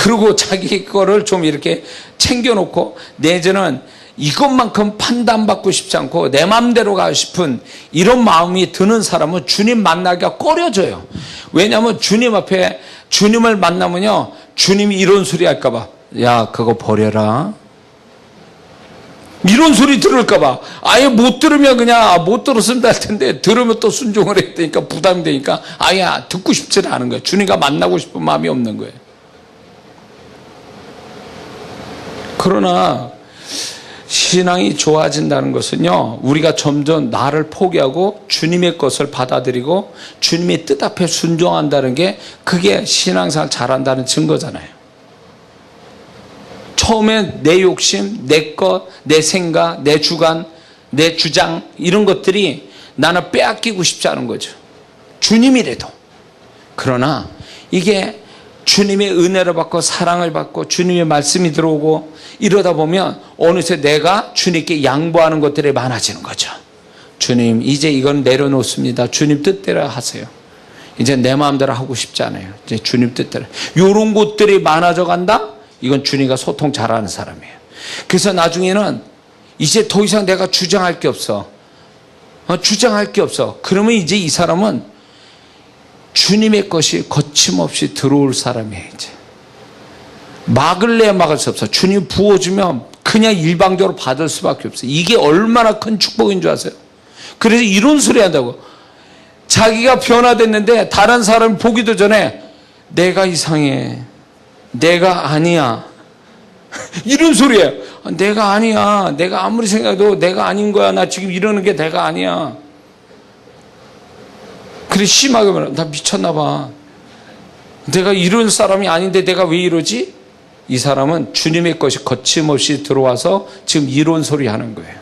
그리고 자기 거를 좀 이렇게 챙겨놓고, 내지는 이것만큼 판단받고 싶지 않고 내 마음대로 가고 싶은 이런 마음이 드는 사람은 주님 만나기가 꺼려져요. 왜냐하면 주님 앞에 주님을 만나면요, 주님이 이런 소리 할까 봐, 야 그거 버려라, 이런 소리 들을까 봐 아예 못 들으면 그냥 못 들었으면 할 텐데 들으면 또 순종을 해야 되니까 부담이 되니까 아예 듣고 싶지는 않은 거예요. 주님과 만나고 싶은 마음이 없는 거예요. 그러나 신앙이 좋아진다는 것은요, 우리가 점점 나를 포기하고 주님의 것을 받아들이고 주님의 뜻 앞에 순종한다는 게, 그게 신앙생활 잘한다는 증거잖아요. 처음엔 내 욕심, 내 것, 내 생각, 내 주관, 내 주장, 이런 것들이 나는 빼앗기고 싶지 않은 거죠. 주님이래도. 그러나 이게 주님의 은혜를 받고 사랑을 받고 주님의 말씀이 들어오고 이러다 보면 어느새 내가 주님께 양보하는 것들이 많아지는 거죠. 주님, 이제 이건 내려놓습니다. 주님 뜻대로 하세요. 이제 내 마음대로 하고 싶지 않아요. 이제 주님 뜻대로. 이런 것들이 많아져 간다? 이건 주님과 소통 잘하는 사람이에요. 그래서 나중에는 이제 더 이상 내가 주장할 게 없어. 주장할 게 없어. 그러면 이제 이 사람은 주님의 것이 거침없이 들어올 사람이에요. 이제 막을래야 막을 수 없어. 주님 부어주면 그냥 일방적으로 받을 수밖에 없어요. 이게 얼마나 큰 축복인 줄 아세요? 그래서 이런 소리 한다고. 자기가 변화됐는데 다른 사람 보기도 전에 내가 이상해, 내가 아니야, 이런 소리예요. 내가 아니야, 내가 아무리 생각해도 내가 아닌 거야, 나 지금 이러는 게 내가 아니야. 그래 심하게 말하면 나 미쳤나 봐, 내가 이런 사람이 아닌데 내가 왜 이러지? 이 사람은 주님의 것이 거침없이 들어와서 지금 이런 소리 하는 거예요.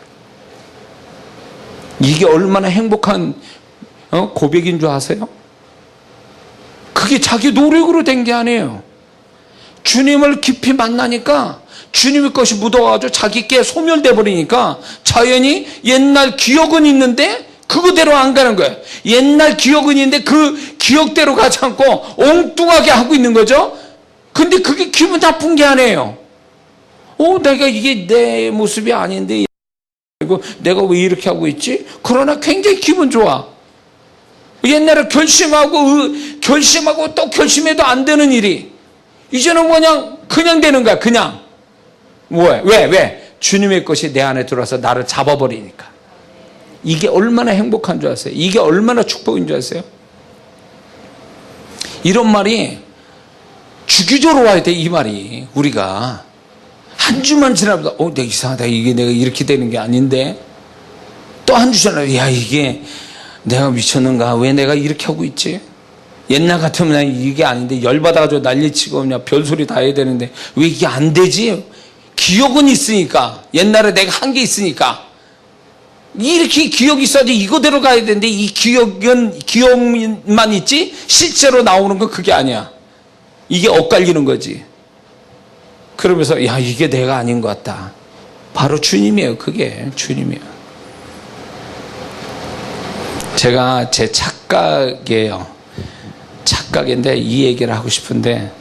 이게 얼마나 행복한 고백인 줄 아세요? 그게 자기 노력으로 된 게 아니에요. 주님을 깊이 만나니까 주님의 것이 묻어가지고 자기께 소멸돼 버리니까 자연히 옛날 기억은 있는데 그거대로 안 가는 거예요. 옛날 기억은 있는데 그 기억대로 가지 않고 엉뚱하게 하고 있는 거죠. 근데 그게 기분 나쁜 게 아니에요. 내가 이게 내 모습이 아닌데 내가 왜 이렇게 하고 있지? 그러나 굉장히 기분 좋아. 옛날에 결심하고 또 결심해도 안 되는 일이 이제는 그냥 되는 거야. 그냥. 왜? 주님의 것이 내 안에 들어와서 나를 잡아버리니까. 이게 얼마나 행복한 줄 아세요? 이게 얼마나 축복인 줄 아세요? 이런 말이 주기적으로 와야 돼. 이 말이 우리가 한 주만 지나보다 내가 이상하다, 이게 내가 이렇게 되는 게 아닌데, 또 한 주 지나면 야 이게 내가 미쳤는가, 왜 내가 이렇게 하고 있지? 옛날 같으면 이게 아닌데 열받아가지고 난리치고 그냥 별소리 다 해야 되는데 왜 이게 안 되지? 기억은 있으니까, 옛날에 내가 한 게 있으니까 이렇게 기억이 있어야지 이거대로 가야 되는데 이 기억만 있지 실제로 나오는 건 그게 아니야. 이게 엇갈리는 거지. 그러면서 야 이게 내가 아닌 것 같다. 바로 주님이에요. 그게 주님이에요. 제가 제 착각이에요. 착각인데 이 얘기를 하고 싶은데,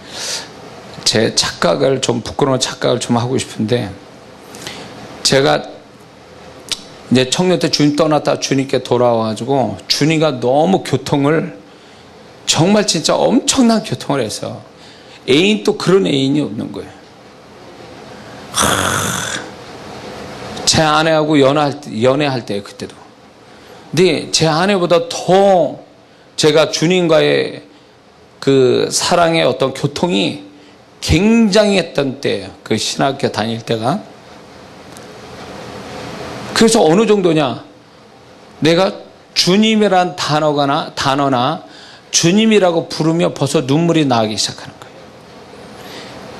제 착각을 좀, 부끄러운 착각을 좀 하고 싶은데, 제가 이제 청년 때 주님 떠났다 주님께 돌아와가지고 주님과 너무 교통을, 정말 진짜 엄청난 교통을 해서 애인, 또 그런 애인이 없는 거예요. 제 아내하고 연애할 때 그때도. 근데 제 아내보다 더 제가 주님과의 그 사랑의 어떤 교통이 굉장히 했던 때예요. 그 신학교 다닐 때가. 그래서 어느 정도냐, 내가 주님이란 단어나 주님이라고 부르며 벌써 눈물이 나기 시작하는 거예요.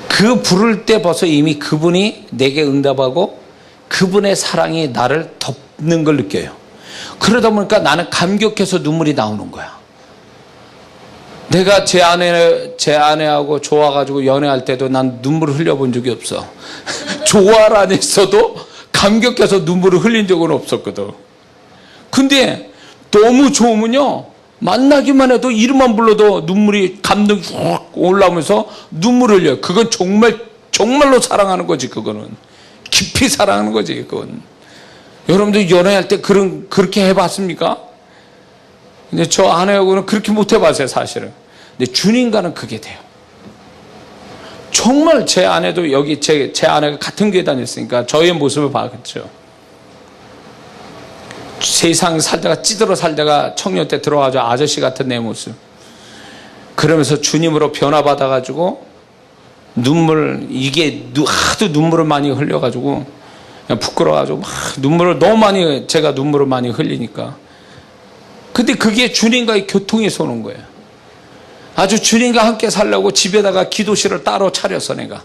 그 부를 때 벌써 이미 그분이 내게 응답하고 그분의 사랑이 나를 덮는 걸 느껴요. 그러다 보니까 나는 감격해서 눈물이 나오는 거야. 내가 제 아내하고 좋아가지고 연애할 때도 난 눈물을 흘려본 적이 없어. 좋아를 안 했어도 감격해서 눈물을 흘린 적은 없었거든. 근데 너무 좋으면요, 만나기만 해도 이름만 불러도 눈물이, 감동이 훅 올라오면서 눈물을 흘려요. 그건 정말로 사랑하는 거지. 그거는 깊이 사랑하는 거지, 그건. 여러분들 연애할 때 그렇게 해봤습니까? 근데 저 아내하고는 그렇게 못 해봤어요, 사실은. 근데 주님과는 그게 돼요. 정말 제 아내도 여기 제 아내가 같은 교회 다녔으니까 저의 모습을 봤죠. 세상 살다가 찌들어 살다가 청년 때 들어와서 아저씨 같은 내 모습. 그러면서 주님으로 변화받아가지고 하도 눈물을 많이 흘려가지고 그냥 부끄러워가지고 막 눈물을 너무 많이, 제가 눈물을 많이 흘리니까. 근데 그게 주님과의 교통에서 오는 거예요. 아주 주님과 함께 살려고 집에다가 기도실을 따로 차렸어, 내가.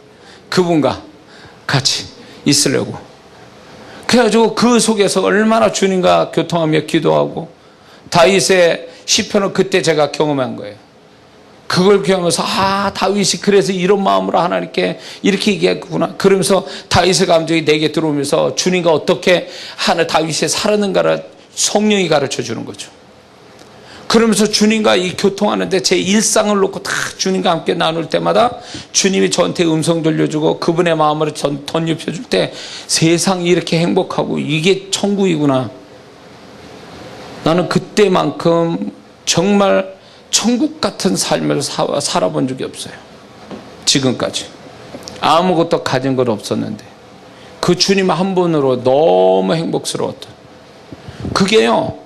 그분과 같이 있으려고. 그래가지고 그 속에서 얼마나 주님과 교통하며 기도하고, 다윗의 시편을 그때 제가 경험한 거예요. 그걸 경험해서 다윗이 그래서 이런 마음으로 하나님께 이렇게 얘기했구나. 그러면서 다윗의 감정이 내게 들어오면서 주님과 어떻게 다윗이 살았는가를 성령이 가르쳐 주는 거죠. 그러면서 주님과 이 교통하는데 제 일상을 놓고 다 주님과 함께 나눌 때마다 주님이 저한테 음성 들려주고 그분의 마음을 덧입혀줄 때 세상이 이렇게 행복하고 이게 천국이구나. 나는 그때만큼 정말 천국 같은 삶을 살아본 적이 없어요. 지금까지. 아무것도 가진 건 없었는데 그 주님 한 분으로 너무 행복스러웠던. 그게요.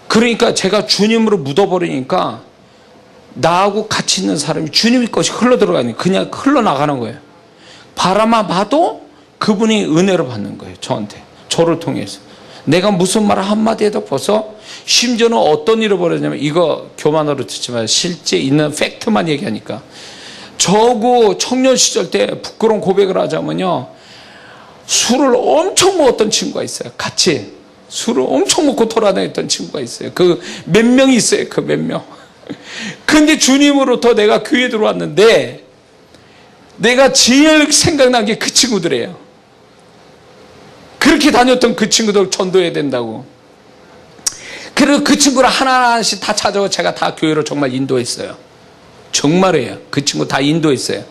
그러니까 제가 주님으로 묻어버리니까 나하고 같이 있는 사람이 주님의 것이 흘러들어가니까 그냥 흘러나가는 거예요. 바라만 봐도 그분이 은혜를 받는 거예요. 저를 통해서. 내가 무슨 말 한마디에도 벌써 심지어는 어떤 일을 벌였냐면, 이거 교만으로 듣지만 실제 있는 팩트만 얘기하니까, 저고 청년 시절 때 부끄러운 고백을 하자면요, 술을 엄청 먹었던 친구가 있어요. 같이 술을 엄청 먹고 돌아다녔던 친구가 있어요. 그 몇 명이 있어요. 그 몇 명. 근데 주님으로부터 내가 교회에 들어왔는데 내가 제일 생각난 게 그 친구들이에요. 그렇게 다녔던 그 친구들 전도해야 된다고. 그리고 그 친구를 하나하나씩 다 찾아오고 제가 다 교회로 정말 인도했어요. 정말이에요. 그 친구 다 인도했어요.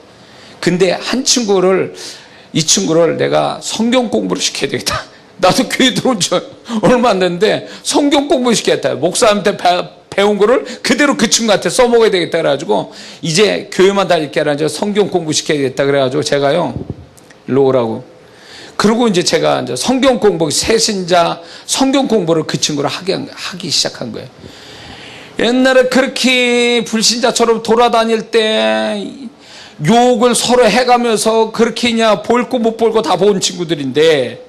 근데 이 친구를 내가 성경 공부를 시켜야 되겠다. 나도 교회 들어온 지 얼마 안 됐는데 성경 공부 시켰다. 목사한테 배운 거를 그대로 그 친구한테 써먹어야 되겠다 그래가지고 이제 교회만 다닐 게 아니라 성경 공부 시켜야겠다 그래가지고 제가요, 일로 오라고. 그리고 이제 제가 이제 성경 공부, 새신자 성경 공부를 그 친구를 하기 시작한 거예요. 옛날에 그렇게 불신자처럼 돌아다닐 때 욕을 서로 해가면서 그렇게 그냥 볼고 못 볼고 다 본 친구들인데,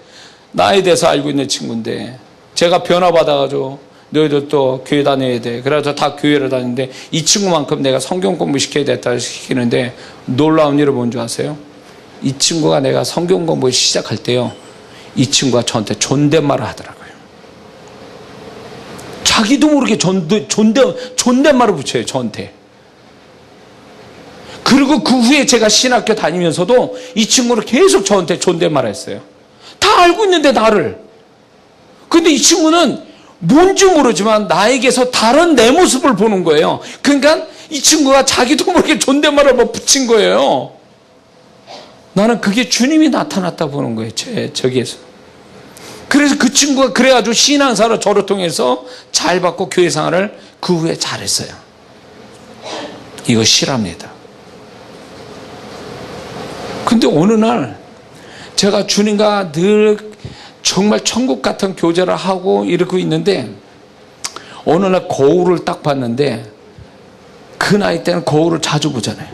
나에 대해서 알고 있는 친구인데 제가 변화받아가지고 너희들 또 교회 다녀야 돼. 그래서 다 교회를 다니는데 이 친구만큼 내가 성경 공부 시켜야 됐다 시키는데 놀라운 일을 뭔 줄 아세요? 이 친구가 내가 성경 공부 시작할 때요, 이 친구가 저한테 존댓말을 하더라고요. 자기도 모르게 존댓말을 붙여요, 저한테. 그리고 그 후에 제가 신학교 다니면서도 이 친구를 계속 저한테 존댓말을 했어요. 다 알고 있는데 나를. 근데 이 친구는 뭔지 모르지만 나에게서 다른 내 모습을 보는 거예요. 그러니까 이 친구가 자기도 모르게 존댓말을 붙인 거예요. 나는 그게 주님이 나타났다 보는 거예요. 저기에서. 그래서 그 친구가 그래가지고 신앙사로 저를 통해서 잘 받고 교회 생활을 그 후에 잘했어요. 이거 실합니다. 근데 어느 날 제가 주님과 늘 정말 천국 같은 교제를 하고 이러고 있는데 어느 날 거울을 딱 봤는데, 그 나이 때는 거울을 자주 보잖아요.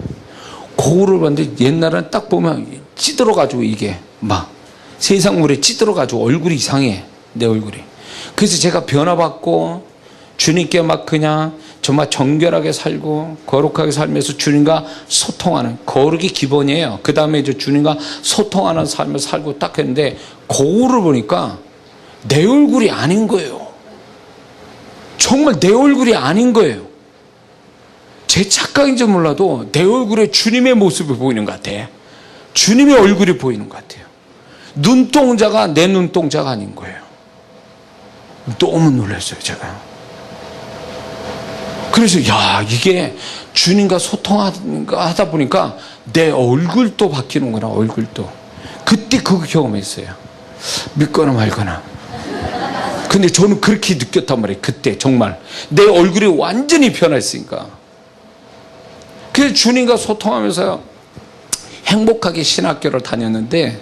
거울을 봤는데 옛날에는 딱 보면 찌들어가지고 이게 막 세상물에 찌들어가지고 얼굴이 이상해, 내 얼굴이. 그래서 제가 변화받고 주님께 막 그냥 정말 정결하게 살고 거룩하게 살면서 주님과 소통하는, 거룩이 기본이에요. 그 다음에 이제 주님과 소통하는 삶을 살고 딱 했는데 거울을 보니까 내 얼굴이 아닌 거예요. 정말 내 얼굴이 아닌 거예요. 제 착각인지 몰라도 내 얼굴에 주님의 모습이 보이는 것 같아. 주님의 얼굴이 보이는 것 같아요. 눈동자가 내 눈동자가 아닌 거예요. 너무 놀랐어요, 제가. 그래서 이게 주님과 소통하다 보니까 내 얼굴도 바뀌는구나, 얼굴도. 그때 그때 그거 경험했어요. 믿거나 말거나. 근데 저는 그렇게 느꼈단 말이에요. 그때 정말 내 얼굴이 완전히 변했으니까. 그래서 주님과 소통하면서 행복하게 신학교를 다녔는데,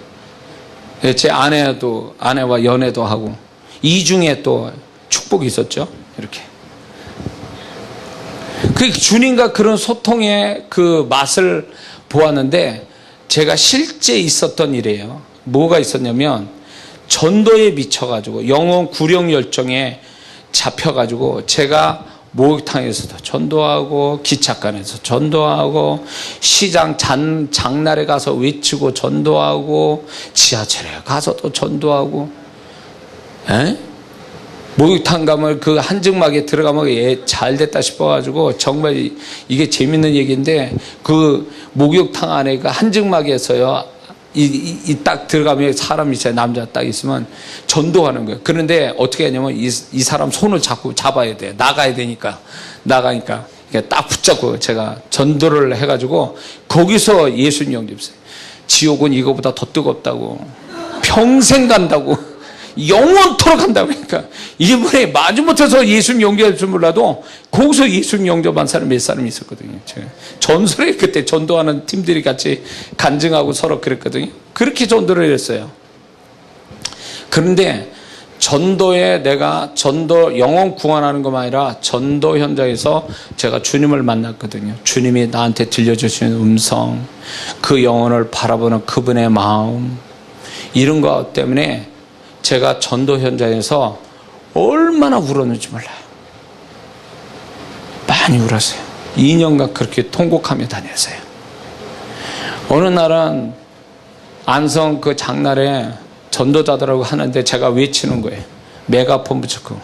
제 아내와 연애도 하고, 이중에 또 축복이 있었죠. 이렇게. 그 주님과 그런 소통의 그 맛을 보았는데, 제가 실제 있었던 일이에요. 뭐가 있었냐면, 전도에 미쳐가지고, 영혼 구령 열정에 잡혀가지고, 제가 목욕탕에서도 전도하고, 기차간에서 전도하고, 시장 장날에 가서 외치고 전도하고, 지하철에 가서도 전도하고, 목욕탕 가면 그 한증막에 들어가면 잘 됐다 싶어가지고, 정말 이게 재밌는 얘기인데, 그 목욕탕 안에 그 한증막에서요, 딱 들어가면 사람이 있어요. 남자 딱 있으면 전도하는 거예요. 그런데 어떻게 하냐면 이 사람 손을 잡아야 돼. 나가야 되니까. 나가니까. 딱 붙잡고 제가 전도를 해가지고 거기서 예수님 영접했어요. 지옥은 이거보다 더 뜨겁다고. 평생 간다고. 영원토록 간다고. 그러니까 일본에 마지못해서 예수님 영접할 줄 몰라도 거기서 예수님 영접한 사람 몇 사람이 있었거든요. 제가 전설에 그때 전도하는 팀들이 같이 간증하고 서로 그랬거든요. 그렇게 전도를 했어요. 그런데 전도에 내가 영혼 구원하는 것만 아니라 전도 현장에서 제가 주님을 만났거든요. 주님이 나한테 들려주시는 음성, 그 영혼을 바라보는 그분의 마음, 이런 것 때문에 제가 전도 현장에서 얼마나 울었는지 몰라요. 많이 울었어요. 2년간 그렇게 통곡하며 다녔어요. 어느 날은 안성 그 장날에 전도자들하고 하는데 제가 외치는 거예요. 메가폰 붙였고,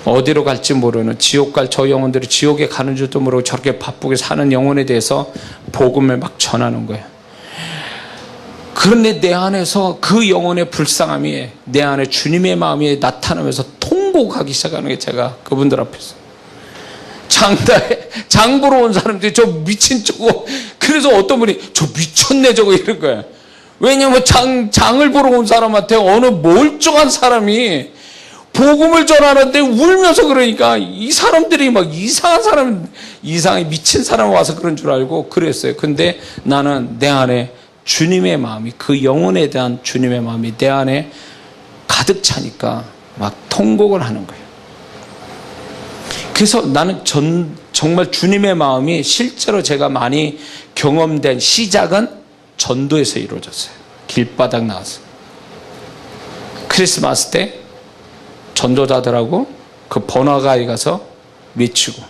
어디로 갈지 모르는, 지옥 갈 저 영혼들이 지옥에 가는 줄도 모르고 저렇게 바쁘게 사는 영혼에 대해서 복음을 막 전하는 거예요. 그런데 내 안에서 그 영혼의 불쌍함이 내 안에 주님의 마음이 나타나면서 통곡하기 시작하는 게, 제가 그분들 앞에서 장날에 장 보러 온 사람들이 저 미친 저거, 그래서 어떤 분이 저 미쳤네 저거 이런 거야. 왜냐하면 장을 보러 온 사람한테 어느 멀쩡한 사람이 복음을 전하는데 울면서, 그러니까 이 사람들이 막 이상한 사람, 이상하게 미친 사람 와서 그런 줄 알고 그랬어요. 근데 나는 내 안에 주님의 마음이, 그 영혼에 대한 주님의 마음이 내 안에 가득 차니까 막 통곡을 하는 거예요. 그래서 나는 정말 주님의 마음이 실제로 제가 많이 경험된 시작은 전도에서 이루어졌어요. 길바닥 나와서. 크리스마스 때 전도자들하고 그 번화가에 가서 외치고,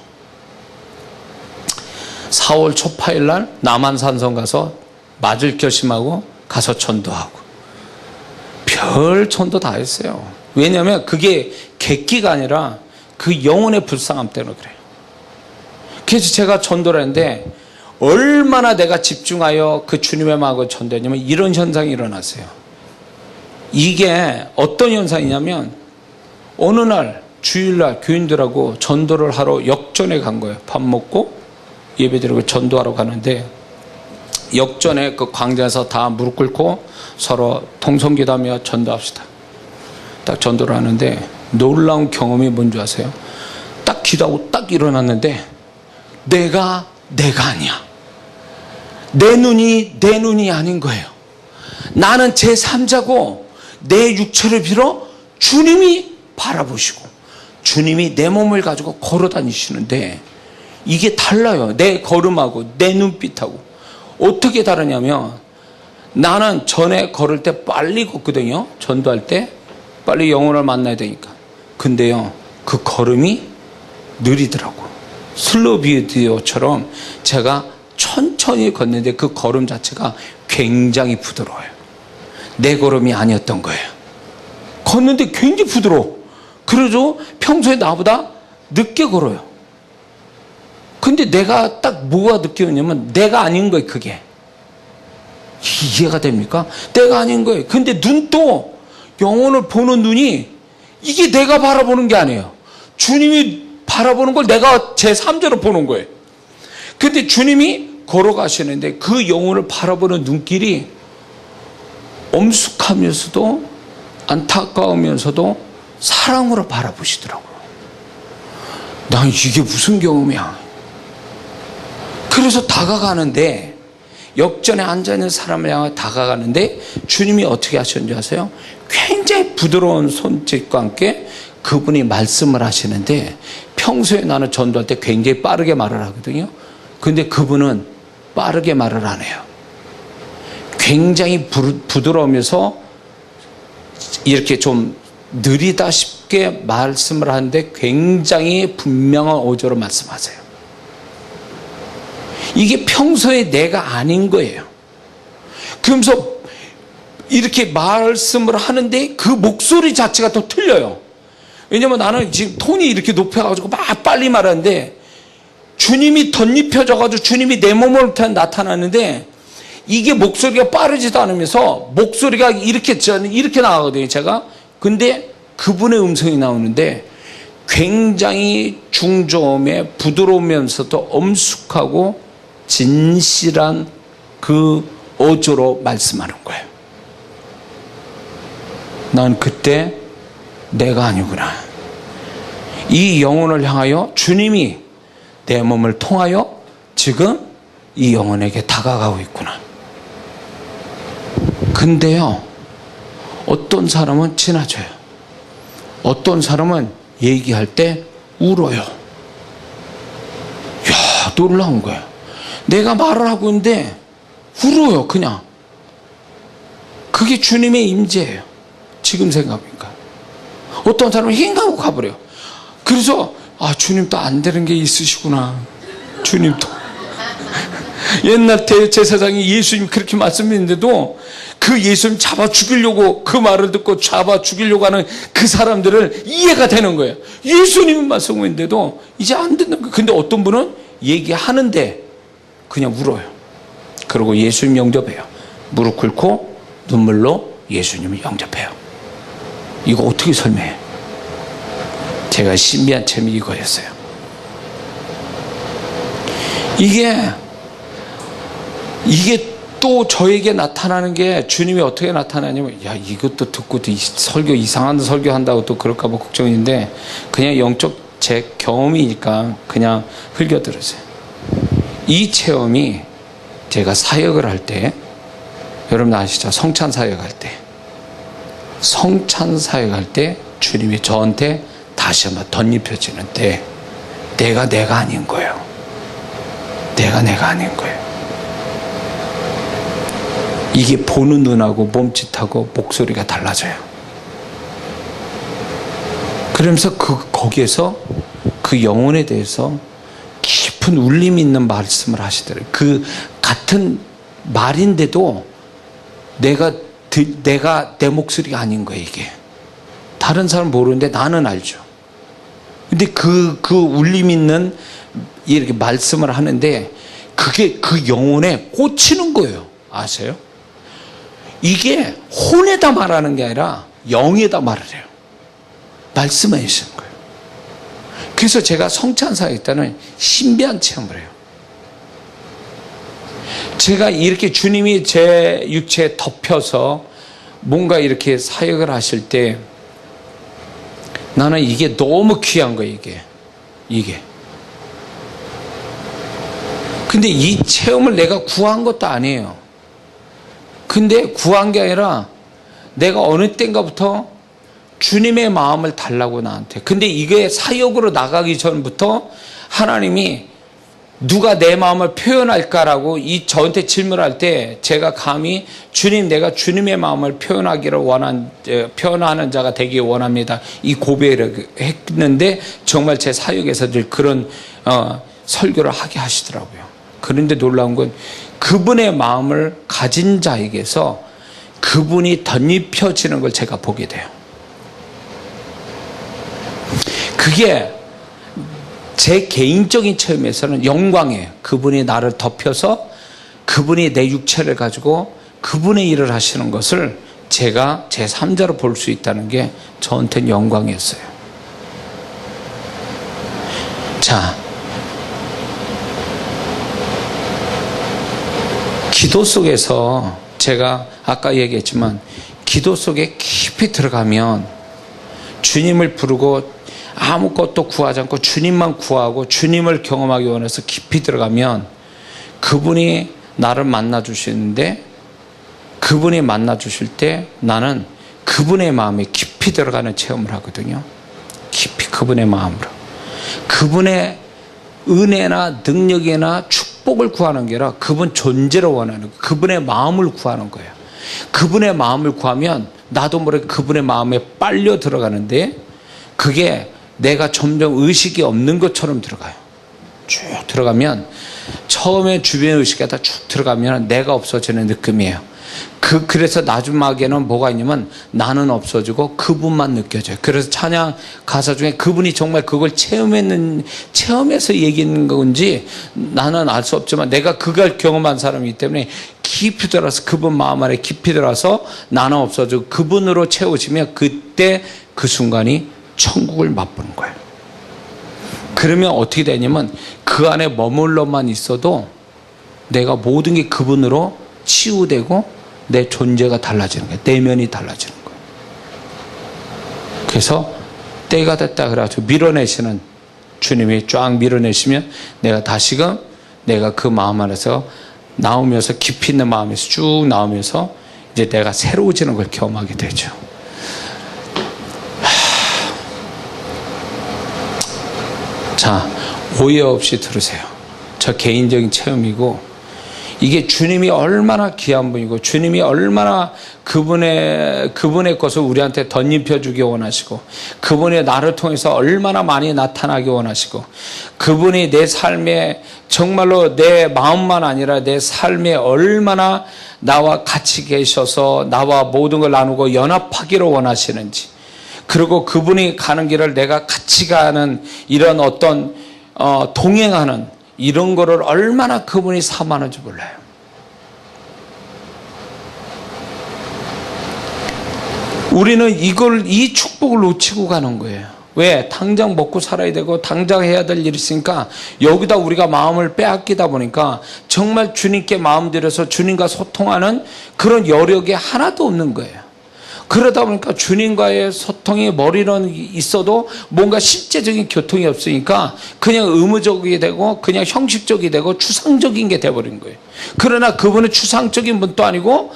4월 초파일 날 남한산성 가서 맞을 결심하고 가서 전도하고, 별 전도 다 했어요. 왜냐하면 그게 객기가 아니라 그 영혼의 불쌍함 때문에 그래요. 그래서 제가 전도를 했는데 얼마나 내가 집중하여 그 주님의 마음을 전도했냐면 이런 현상이 일어났어요. 이게 어떤 현상이냐면, 어느 날 주일날 교인들하고 전도를 하러 역전에 간 거예요. 밥 먹고 예배드리고 전도하러 가는데, 역전에 그 광장에서 다 무릎 꿇고 서로 통성기도하며 전도합시다. 딱 전도를 하는데 놀라운 경험이 뭔지 아세요? 딱 기도하고 딱 일어났는데 내가 아니야. 내 눈이 아닌 거예요. 나는 제3자고 내 육체를 빌어 주님이 바라보시고 주님이 내 몸을 가지고 걸어 다니시는데, 이게 달라요. 내 걸음하고 내 눈빛하고. 어떻게 다르냐면, 나는 전에 걸을 때 빨리 걷거든요. 전도할 때 빨리 영혼을 만나야 되니까. 근데요, 그 걸음이 느리더라고. 슬로우 비디오처럼 제가 천천히 걷는데 그 걸음 자체가 굉장히 부드러워요. 내 걸음이 아니었던 거예요. 걷는데 굉장히 부드러워. 그래도 평소에 나보다 늦게 걸어요. 근데 내가 딱 뭐가 느껴졌냐면 내가 아닌 거예요. 그게 이해가 됩니까? 내가 아닌 거예요. 근데 눈도, 영혼을 보는 눈이 이게 내가 바라보는 게 아니에요. 주님이 바라보는 걸 내가 제3자로 보는 거예요. 근데 주님이 걸어가시는데 그 영혼을 바라보는 눈길이 엄숙하면서도 안타까우면서도 사랑으로 바라보시더라고요. 난 이게 무슨 경험이야. 그래서 다가가는데, 역전에 앉아있는 사람을 향해 다가가는데 주님이 어떻게 하셨는지 아세요? 굉장히 부드러운 손짓과 함께 그분이 말씀을 하시는데, 평소에 나는 전도할 때 굉장히 빠르게 말을 하거든요. 근데 그분은 빠르게 말을 안 해요. 굉장히 부드러우면서 이렇게 좀 느리다 싶게 말씀을 하는데 굉장히 분명한 어조로 말씀하세요. 이게 평소에 내가 아닌 거예요. 그러면서 이렇게 말씀을 하는데 그 목소리 자체가 또 틀려요. 왜냐면 나는 지금 톤이 이렇게 높여가지고 막 빨리 말하는데, 주님이 덧입혀져가지고 주님이 내 몸을 나타나는데, 이게 목소리가 빠르지도 않으면서 목소리가 이렇게 나가거든요, 제가. 근데 그분의 음성이 나오는데 굉장히 중저음에 부드러우면서도 엄숙하고 진실한 그 어조로 말씀하는 거예요. 난 그때 내가 아니구나. 이 영혼을 향하여 주님이 내 몸을 통하여 지금 이 영혼에게 다가가고 있구나. 근데요, 어떤 사람은 지나쳐요. 어떤 사람은 얘기할 때 울어요. 이야, 놀라운 거예요. 내가 말을 하고 있는데 울어요, 그냥. 그게 주님의 임재예요. 지금 생각하니까. 어떤 사람은 힝하고 가버려요. 그래서 주님 또 안 되는 게 있으시구나. 주님 또. 옛날 대제사장이 예수님 그렇게 말씀했는데도 그 예수님 잡아 죽이려고, 그 말을 듣고 잡아 죽이려고 하는 그 사람들을 이해가 되는 거예요. 예수님은 말씀했는데도 이제 안 듣는 거예요. 근데 어떤 분은 얘기하는데 그냥 울어요. 그리고 예수님 영접해요. 무릎 꿇고 눈물로 예수님을 영접해요. 이거 어떻게 설명해? 제가 신비한 체험이 이거였어요. 이게 또 저에게 나타나는 게, 주님이 어떻게 나타나냐면, 야, 이것도 듣고 또 설교, 이상한 설교 한다고 또 그럴까봐 걱정인데, 그냥 영적 제 경험이니까 그냥 흘겨들으세요. 이 체험이 제가 사역을 할 때, 여러분 아시죠? 성찬 사역할 때 주님이 저한테 다시 한번 덧입혀지는데, 내가 아닌 거예요. 내가 아닌 거예요. 이게 보는 눈하고 몸짓하고 목소리가 달라져요. 그러면서 거기에서 그 영혼에 대해서 깊은 울림 있는 말씀을 하시더라고요. 그 같은 말인데도 내가 내 목소리가 아닌 거예요, 이게. 다른 사람 모르는데 나는 알죠. 근데 그 울림 있는 이렇게 말씀을 하는데 그게 그 영혼에 꽂히는 거예요. 아세요? 이게 혼에다 말하는 게 아니라 영에다 말을 해요. 말씀해 주시는 거예요. 그래서 제가 성찬사에 때는 신비한 체험을 해요. 제가 이렇게 주님이 제 육체에 덮여서 뭔가 이렇게 사역을 하실 때 나는 이게 너무 귀한 거예요, 이게. 근데 이 체험을 내가 구한 것도 아니에요. 근데 구한 게 아니라 내가 어느 때인가부터 주님의 마음을 달라고 나한테. 근데 이게 사역으로 나가기 전부터 하나님이 누가 내 마음을 표현할까라고 저한테 질문할 때 제가 감히 주님, 내가 주님의 마음을 표현하는 자가 되기 원합니다. 이 고백을 했는데 정말 제 사역에서 늘 그런 설교를 하게 하시더라고요. 그런데 놀라운 건 그분의 마음을 가진 자에게서 그분이 덧입혀지는 걸 제가 보게 돼요. 그게 제 개인적인 체험에서는 영광이에요. 그분이 나를 덮여서 그분이 내 육체를 가지고 그분의 일을 하시는 것을 제가 제3자로 볼 수 있다는 게 저한테는 영광이었어요. 자, 기도 속에서 제가 아까 얘기했지만 기도 속에 깊이 들어가면 주님을 부르고 아무것도 구하지 않고 주님만 구하고 주님을 경험하기 원해서 깊이 들어가면 그분이 나를 만나 주시는데, 그분이 만나 주실 때 나는 그분의 마음에 깊이 들어가는 체험을 하거든요. 깊이 그분의 마음으로. 그분의 은혜나 능력이나 축복을 구하는 게 아니라 그분 존재를 원하는 거예요. 그분의 마음을 구하는 거예요. 그분의 마음을 구하면 나도 모르게 그분의 마음에 빨려 들어가는데, 그게 내가 점점 의식이 없는 것처럼 들어가요. 쭉 들어가면 처음에 주변 의식에 다 쭉 들어가면 내가 없어지는 느낌이에요. 그래서 마지막에는 뭐가 있냐면 나는 없어지고 그분만 느껴져요. 그래서 찬양 가사 중에 그분이 정말 그걸 체험해서 얘기하는 건지 나는 알 수 없지만 내가 그걸 경험한 사람이기 때문에 깊이 들어서 그분 마음 안에 깊이 들어서 나는 없어지고 그분으로 채워지면 그때 그 순간이 천국을 맛보는 거예요. 그러면 어떻게 되냐면 그 안에 머물러만 있어도 내가 모든 게 그분으로 치유되고 내 존재가 달라지는 거예요. 내면이 달라지는 거예요. 그래서 때가 됐다 그래가지고 밀어내시는 주님이 쫙 밀어내시면 내가 다시금 내가 그 마음 안에서 나오면서 깊이 있는 마음에서 쭉 나오면서 이제 내가 새로워지는 걸 경험하게 되죠. 자, 오해 없이 들으세요. 저 개인적인 체험이고, 이게 주님이 얼마나 귀한 분이고 주님이 얼마나 그분의 것을 우리한테 덧입혀주기 원하시고 그분이 나를 통해서 얼마나 많이 나타나기 원하시고 그분이 내 삶에 정말로 내 마음만 아니라 내 삶에 얼마나 나와 같이 계셔서 나와 모든 걸 나누고 연합하기를 원하시는지, 그리고 그분이 가는 길을 내가 같이 가는 이런 어떤 동행하는 이런 거를 얼마나 그분이 사모하는지 몰라요. 우리는 이 축복을 놓치고 가는 거예요. 왜? 당장 먹고 살아야 되고 당장 해야 될 일이 있으니까 여기다 우리가 마음을 빼앗기다 보니까 정말 주님께 마음 들여서 주님과 소통하는 그런 여력이 하나도 없는 거예요. 그러다 보니까 주님과의 소통이 머리로는 있어도 뭔가 실제적인 교통이 없으니까 그냥 의무적이 되고 그냥 형식적이 되고 추상적인 게 돼버린 거예요. 그러나 그분은 추상적인 분도 아니고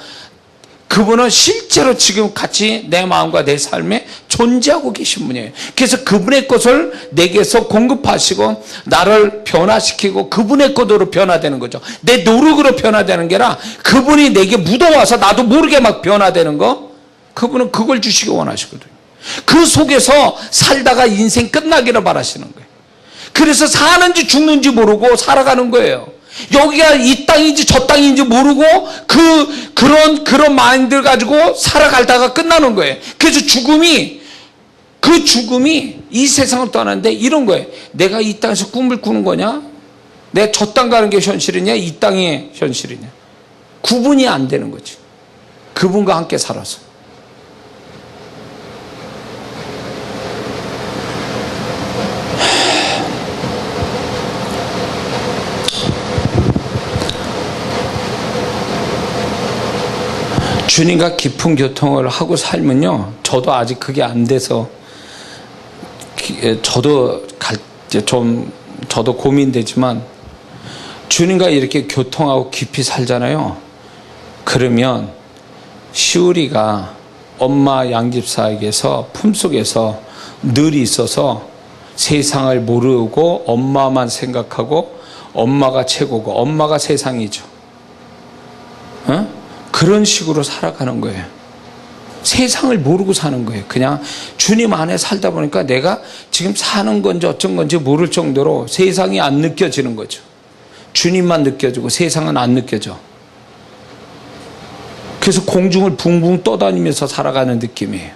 그분은 실제로 지금 같이 내 마음과 내 삶에 존재하고 계신 분이에요. 그래서 그분의 것을 내게서 공급하시고 나를 변화시키고 그분의 것으로 변화되는 거죠. 내 노력으로 변화되는 게 아니라 그분이 내게 묻어와서 나도 모르게 막 변화되는 거, 그분은 그걸 주시기 원하시거든요. 그 속에서 살다가 인생 끝나기를 바라시는 거예요. 그래서 사는지 죽는지 모르고 살아가는 거예요. 여기가 이 땅인지 저 땅인지 모르고 그런 마인드를 가지고 살아가다가 끝나는 거예요. 그래서 죽음이 이 세상을 떠나는데 이런 거예요. 내가 이 땅에서 꿈을 꾸는 거냐? 내가 저 땅 가는 게 현실이냐? 이 땅이 현실이냐? 구분이 안 되는 거지. 그분과 함께 살아서. 주님과 깊은 교통을 하고 살면요, 저도 아직 그게 안 돼서 저도 고민되지만 주님과 이렇게 교통하고 깊이 살잖아요. 그러면 시우리가 엄마 양집사에게서 품속에서 늘 있어서 세상을 모르고 엄마만 생각하고 엄마가 최고고 엄마가 세상이죠. 그런 식으로 살아가는 거예요. 세상을 모르고 사는 거예요. 그냥 주님 안에 살다 보니까 내가 지금 사는 건지 어쩐 건지 모를 정도로 세상이 안 느껴지는 거죠. 주님만 느껴지고 세상은 안 느껴져. 그래서 공중을 붕붕 떠다니면서 살아가는 느낌이에요.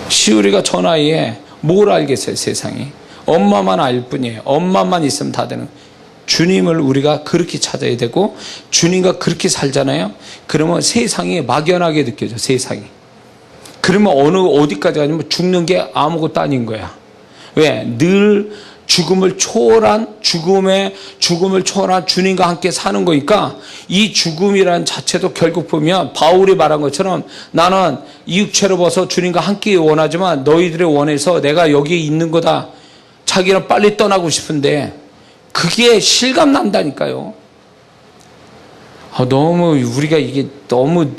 시우리가 저 나이에 뭘 알겠어요, 세상이. 엄마만 알 뿐이에요. 엄마만 있으면 다 되는 거예요. 주님을 우리가 그렇게 찾아야 되고 주님과 그렇게 살잖아요. 그러면 세상이 막연하게 느껴져. 세상이. 그러면 어디까지 가냐면 죽는 게 아무것도 아닌 거야. 왜? 늘 죽음을 초월한 죽음을 초월한 주님과 함께 사는 거니까 이 죽음이라는 자체도 결국 보면 바울이 말한 것처럼 나는 이 육체로 벗어 주님과 함께 원하지만 너희들의 원해서 내가 여기에 있는 거다. 자기는 빨리 떠나고 싶은데 그게 실감 난다니까요. 너무 우리가 이게 너무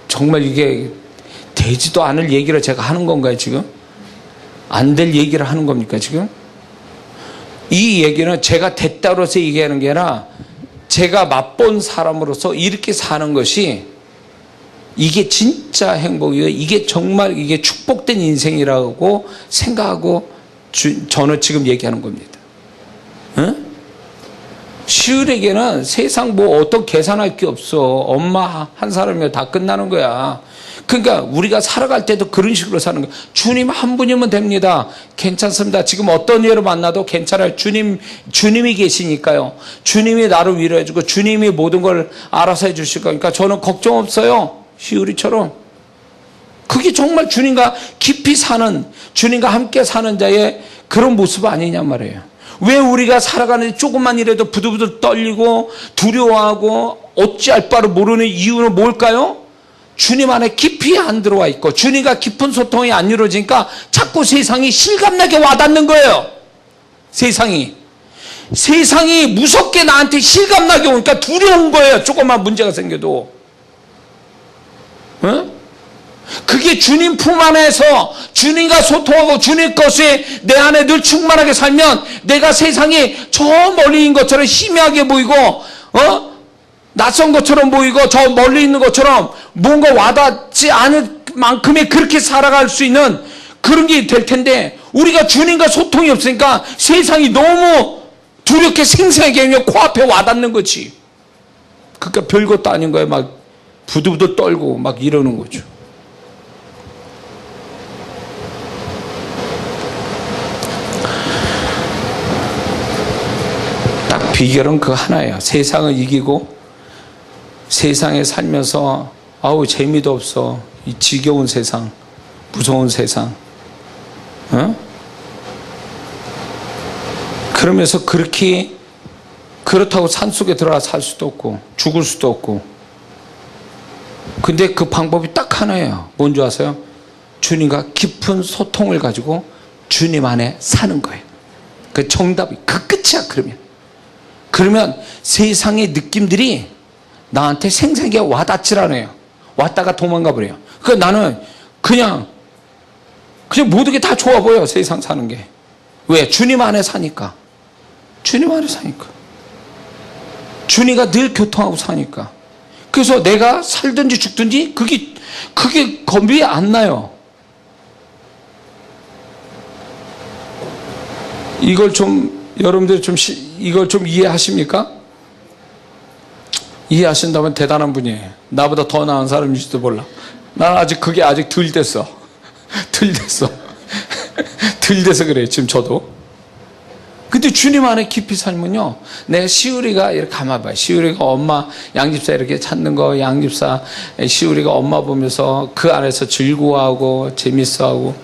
정말 이게 되지도 않을 얘기를 제가 하는 건가요 지금? 안 될 얘기를 하는 겁니까 지금? 이 얘기는 제가 됐다고 해서 얘기하는 게 아니라 제가 맛본 사람으로서 이렇게 사는 것이 이게 진짜 행복이에요. 이게 정말 이게 축복된 인생이라고 생각하고 저는 지금 얘기하는 겁니다. 응? 시울에게는 세상 뭐 어떤 계산할 게 없어. 엄마 한 사람이면 다 끝나는 거야. 그러니까 우리가 살아갈 때도 그런 식으로 사는 거야. 주님 한 분이면 됩니다. 괜찮습니다. 지금 어떤 예로 만나도 괜찮아요. 주님이 계시니까요. 주님이 나를 위로해 주고 주님이 모든 걸 알아서 해 주실 거니까 저는 걱정 없어요. 시우리처럼. 그게 정말 주님과 깊이 사는, 주님과 함께 사는 자의 그런 모습 아니냐 말이에요. 왜 우리가 살아가는데 조금만 이라도 부들부들 떨리고 두려워하고 어찌할 바를 모르는 이유는 뭘까요? 주님 안에 깊이 안 들어와 있고 주님과 깊은 소통이 안 이루어지니까 자꾸 세상이 실감나게 와닿는 거예요. 세상이 무섭게 나한테 실감나게 오니까 두려운 거예요. 조금만 문제가 생겨도. 응? 그게 주님 품 안에서 주님과 소통하고 주님 것이 내 안에 늘 충만하게 살면 내가 세상이 저 멀리인 것처럼 희미하게 보이고 낯선 것처럼 보이고 저 멀리 있는 것처럼 뭔가 와닿지 않을 만큼의 그렇게 살아갈 수 있는 그런 게 될 텐데 우리가 주님과 소통이 없으니까 세상이 너무 두렵게 생생하게 그냥 코앞에 와닿는 거지. 그러니까 별것도 아닌 거예요. 막 부들부들 떨고 막 이러는 거죠. 딱 비결은 그 하나예요. 세상을 이기고 세상에 살면서 아우 재미도 없어. 이 지겨운 세상, 무서운 세상. 그러면서 그렇다고 산속에 들어가 살 수도 없고 죽을 수도 없고. 근데 그 방법이 딱 하나예요. 뭔지 아세요? 주님과 깊은 소통을 가지고 주님 안에 사는 거예요. 그 정답이 그 끝이야. 그러면 세상의 느낌들이 나한테 생생하게 와닿질 않아요. 왔다가 도망가 버려요. 그러니까 나는 그냥 모든 게 다 좋아 보여. 세상 사는 게. 왜? 주님 안에 사니까. 주님과 늘 교통하고 사니까. 그래서 내가 살든지 죽든지 그게 겁이 안 나요. 여러분들 이걸 좀 이해하십니까? 이해하신다면 대단한 분이에요. 나보다 더 나은 사람일지도 몰라. 나는 그게 아직 덜 됐어. 덜 돼서 그래요. 지금 저도. 근데 주님 안에 깊이 살면요. 내 시우리가 이렇게 가만봐요. 시우리가 엄마 양집사 이렇게 찾는 거, 양집사 시우리가 엄마 보면서 그 안에서 즐거워하고 재밌어하고.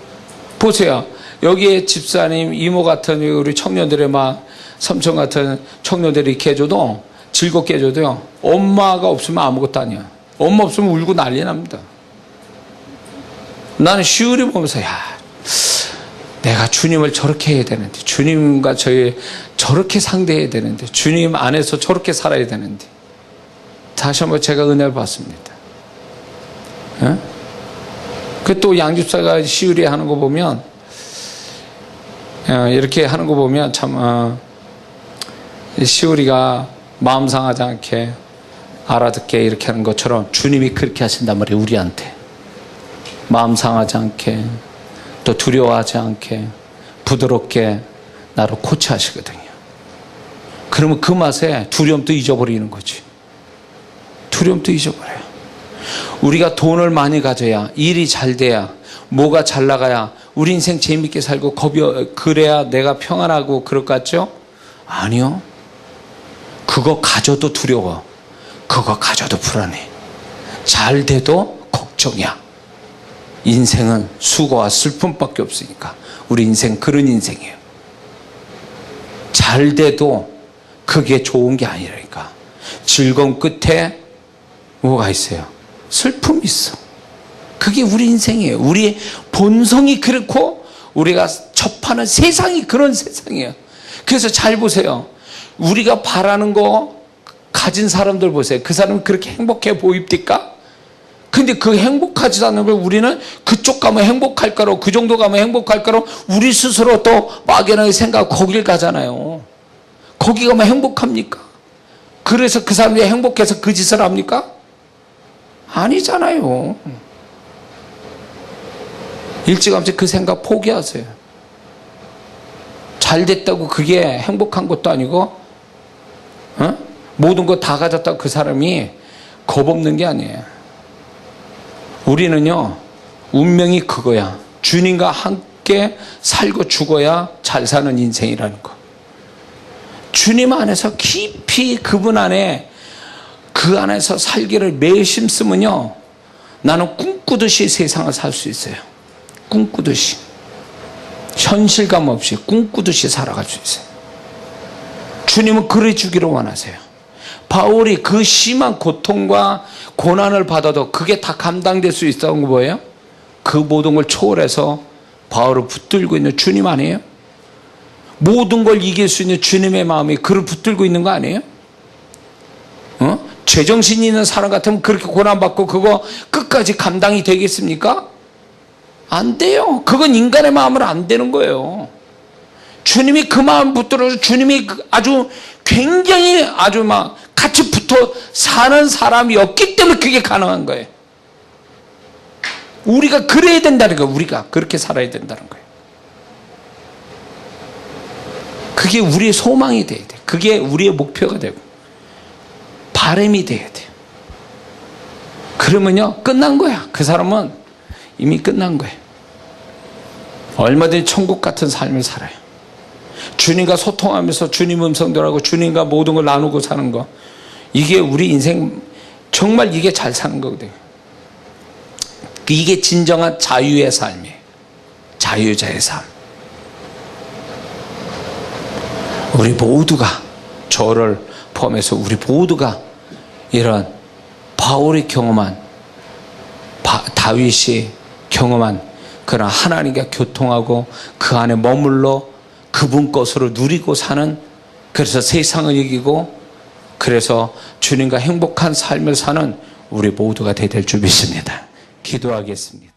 보세요. 여기에 집사님, 이모 같은 우리 청년들의 삼촌 같은 청년들이 이렇게 해줘도 즐겁게 해줘도요. 엄마가 없으면 아무것도 아니야. 엄마 없으면 울고 난리 납니다. 나는 시우리 보면서 내가 주님을 저렇게 해야 되는데 주님과 저렇게 상대해야 되는데 주님 안에서 저렇게 살아야 되는데 다시 한번 제가 은혜를 받습니다. 그 또 양집사가 시우리 하는 거 보면 이렇게 하는 거 보면 참 시우리가 마음 상하지 않게 알아듣게 이렇게 하는 것처럼 주님이 그렇게 하신단 말이에요. 우리한테 마음 상하지 않게 또 두려워하지 않게 부드럽게 나를 코치하시거든요. 그러면 그 맛에 두려움도 잊어버리는 거지. 두려움도 잊어버려요. 우리가 돈을 많이 가져야, 일이 잘 돼야, 뭐가 잘 나가야 우리 인생 재밌게 살고 그래야 내가 평안하고 그럴 것 같죠? 아니요. 그거 가져도 두려워. 그거 가져도 불안해. 잘 돼도 걱정이야. 인생은 수고와 슬픔밖에 없으니까 우리 인생 그런 인생이에요. 잘 돼도 그게 좋은 게 아니라니까. 즐거움 끝에 뭐가 있어요? 슬픔이 있어. 그게 우리 인생이에요. 우리의 본성이 그렇고 우리가 접하는 세상이 그런 세상이에요. 그래서 잘 보세요. 우리가 바라는 거 가진 사람들 보세요. 그 사람은 그렇게 행복해 보입니까? 근데 그 행복하지 않는 걸 우리는 그쪽 가면 행복할까로, 그 정도 가면 행복할까로 우리 스스로 또 막연하게 생각하고 거길 가잖아요. 거기 가면 행복합니까? 그래서 그 사람이 행복해서 그 짓을 합니까? 아니잖아요. 일찌감치 그 생각 포기하세요. 잘 됐다고 그게 행복한 것도 아니고, 모든 거 다 가졌다고 그 사람이 겁없는 게 아니에요. 우리는요, 운명이 그거야. 주님과 함께 살고 죽어야 잘 사는 인생이라는 거. 주님 안에서 깊이 그분 안에, 그 안에서 살기를 매심 쓰면요, 나는 꿈꾸듯이 세상을 살 수 있어요. 꿈꾸듯이. 현실감 없이 꿈꾸듯이 살아갈 수 있어요. 주님은 그래 주기를 원하세요. 바울이 그 심한 고통과 고난을 받아도 그게 다 감당될 수 있었던 거 뭐예요? 그 모든 걸 초월해서 바울을 붙들고 있는 주님 아니에요? 모든 걸 이길 수 있는 주님의 마음이 그를 붙들고 있는 거 아니에요? 제정신이 있는 사람 같으면 그렇게 고난받고 그거 끝까지 감당이 되겠습니까? 안 돼요. 그건 인간의 마음으로 안 되는 거예요. 주님이 그 마음 붙들어서 주님이 아주 굉장히 아주 막 같이 붙어 사는 사람이었기 때문에 그게 가능한 거예요. 우리가 그래야 된다는 거예요. 우리가 그렇게 살아야 된다는 거예요. 그게 우리의 소망이 돼야 돼요. 그게 우리의 목표가 되고 바람이 돼야 돼요. 그러면요, 끝난 거야. 그 사람은 이미 끝난 거예요. 얼마든지 천국 같은 삶을 살아요. 주님과 소통하면서 주님 음성들하고 주님과 모든 걸 나누고 사는 거, 이게 우리 인생 정말 이게 잘 사는 거거든요. 이게 진정한 자유의 삶이에요. 자유자의 삶. 우리 모두가, 저를 포함해서 우리 모두가 이런 바울이 경험한, 다윗이 경험한 그런 하나님과 교통하고 그 안에 머물러 그분 것으로 누리고 사는, 그래서 세상을 이기고 그래서 주님과 행복한 삶을 사는 우리 모두가 될 줄 믿습니다. 기도하겠습니다.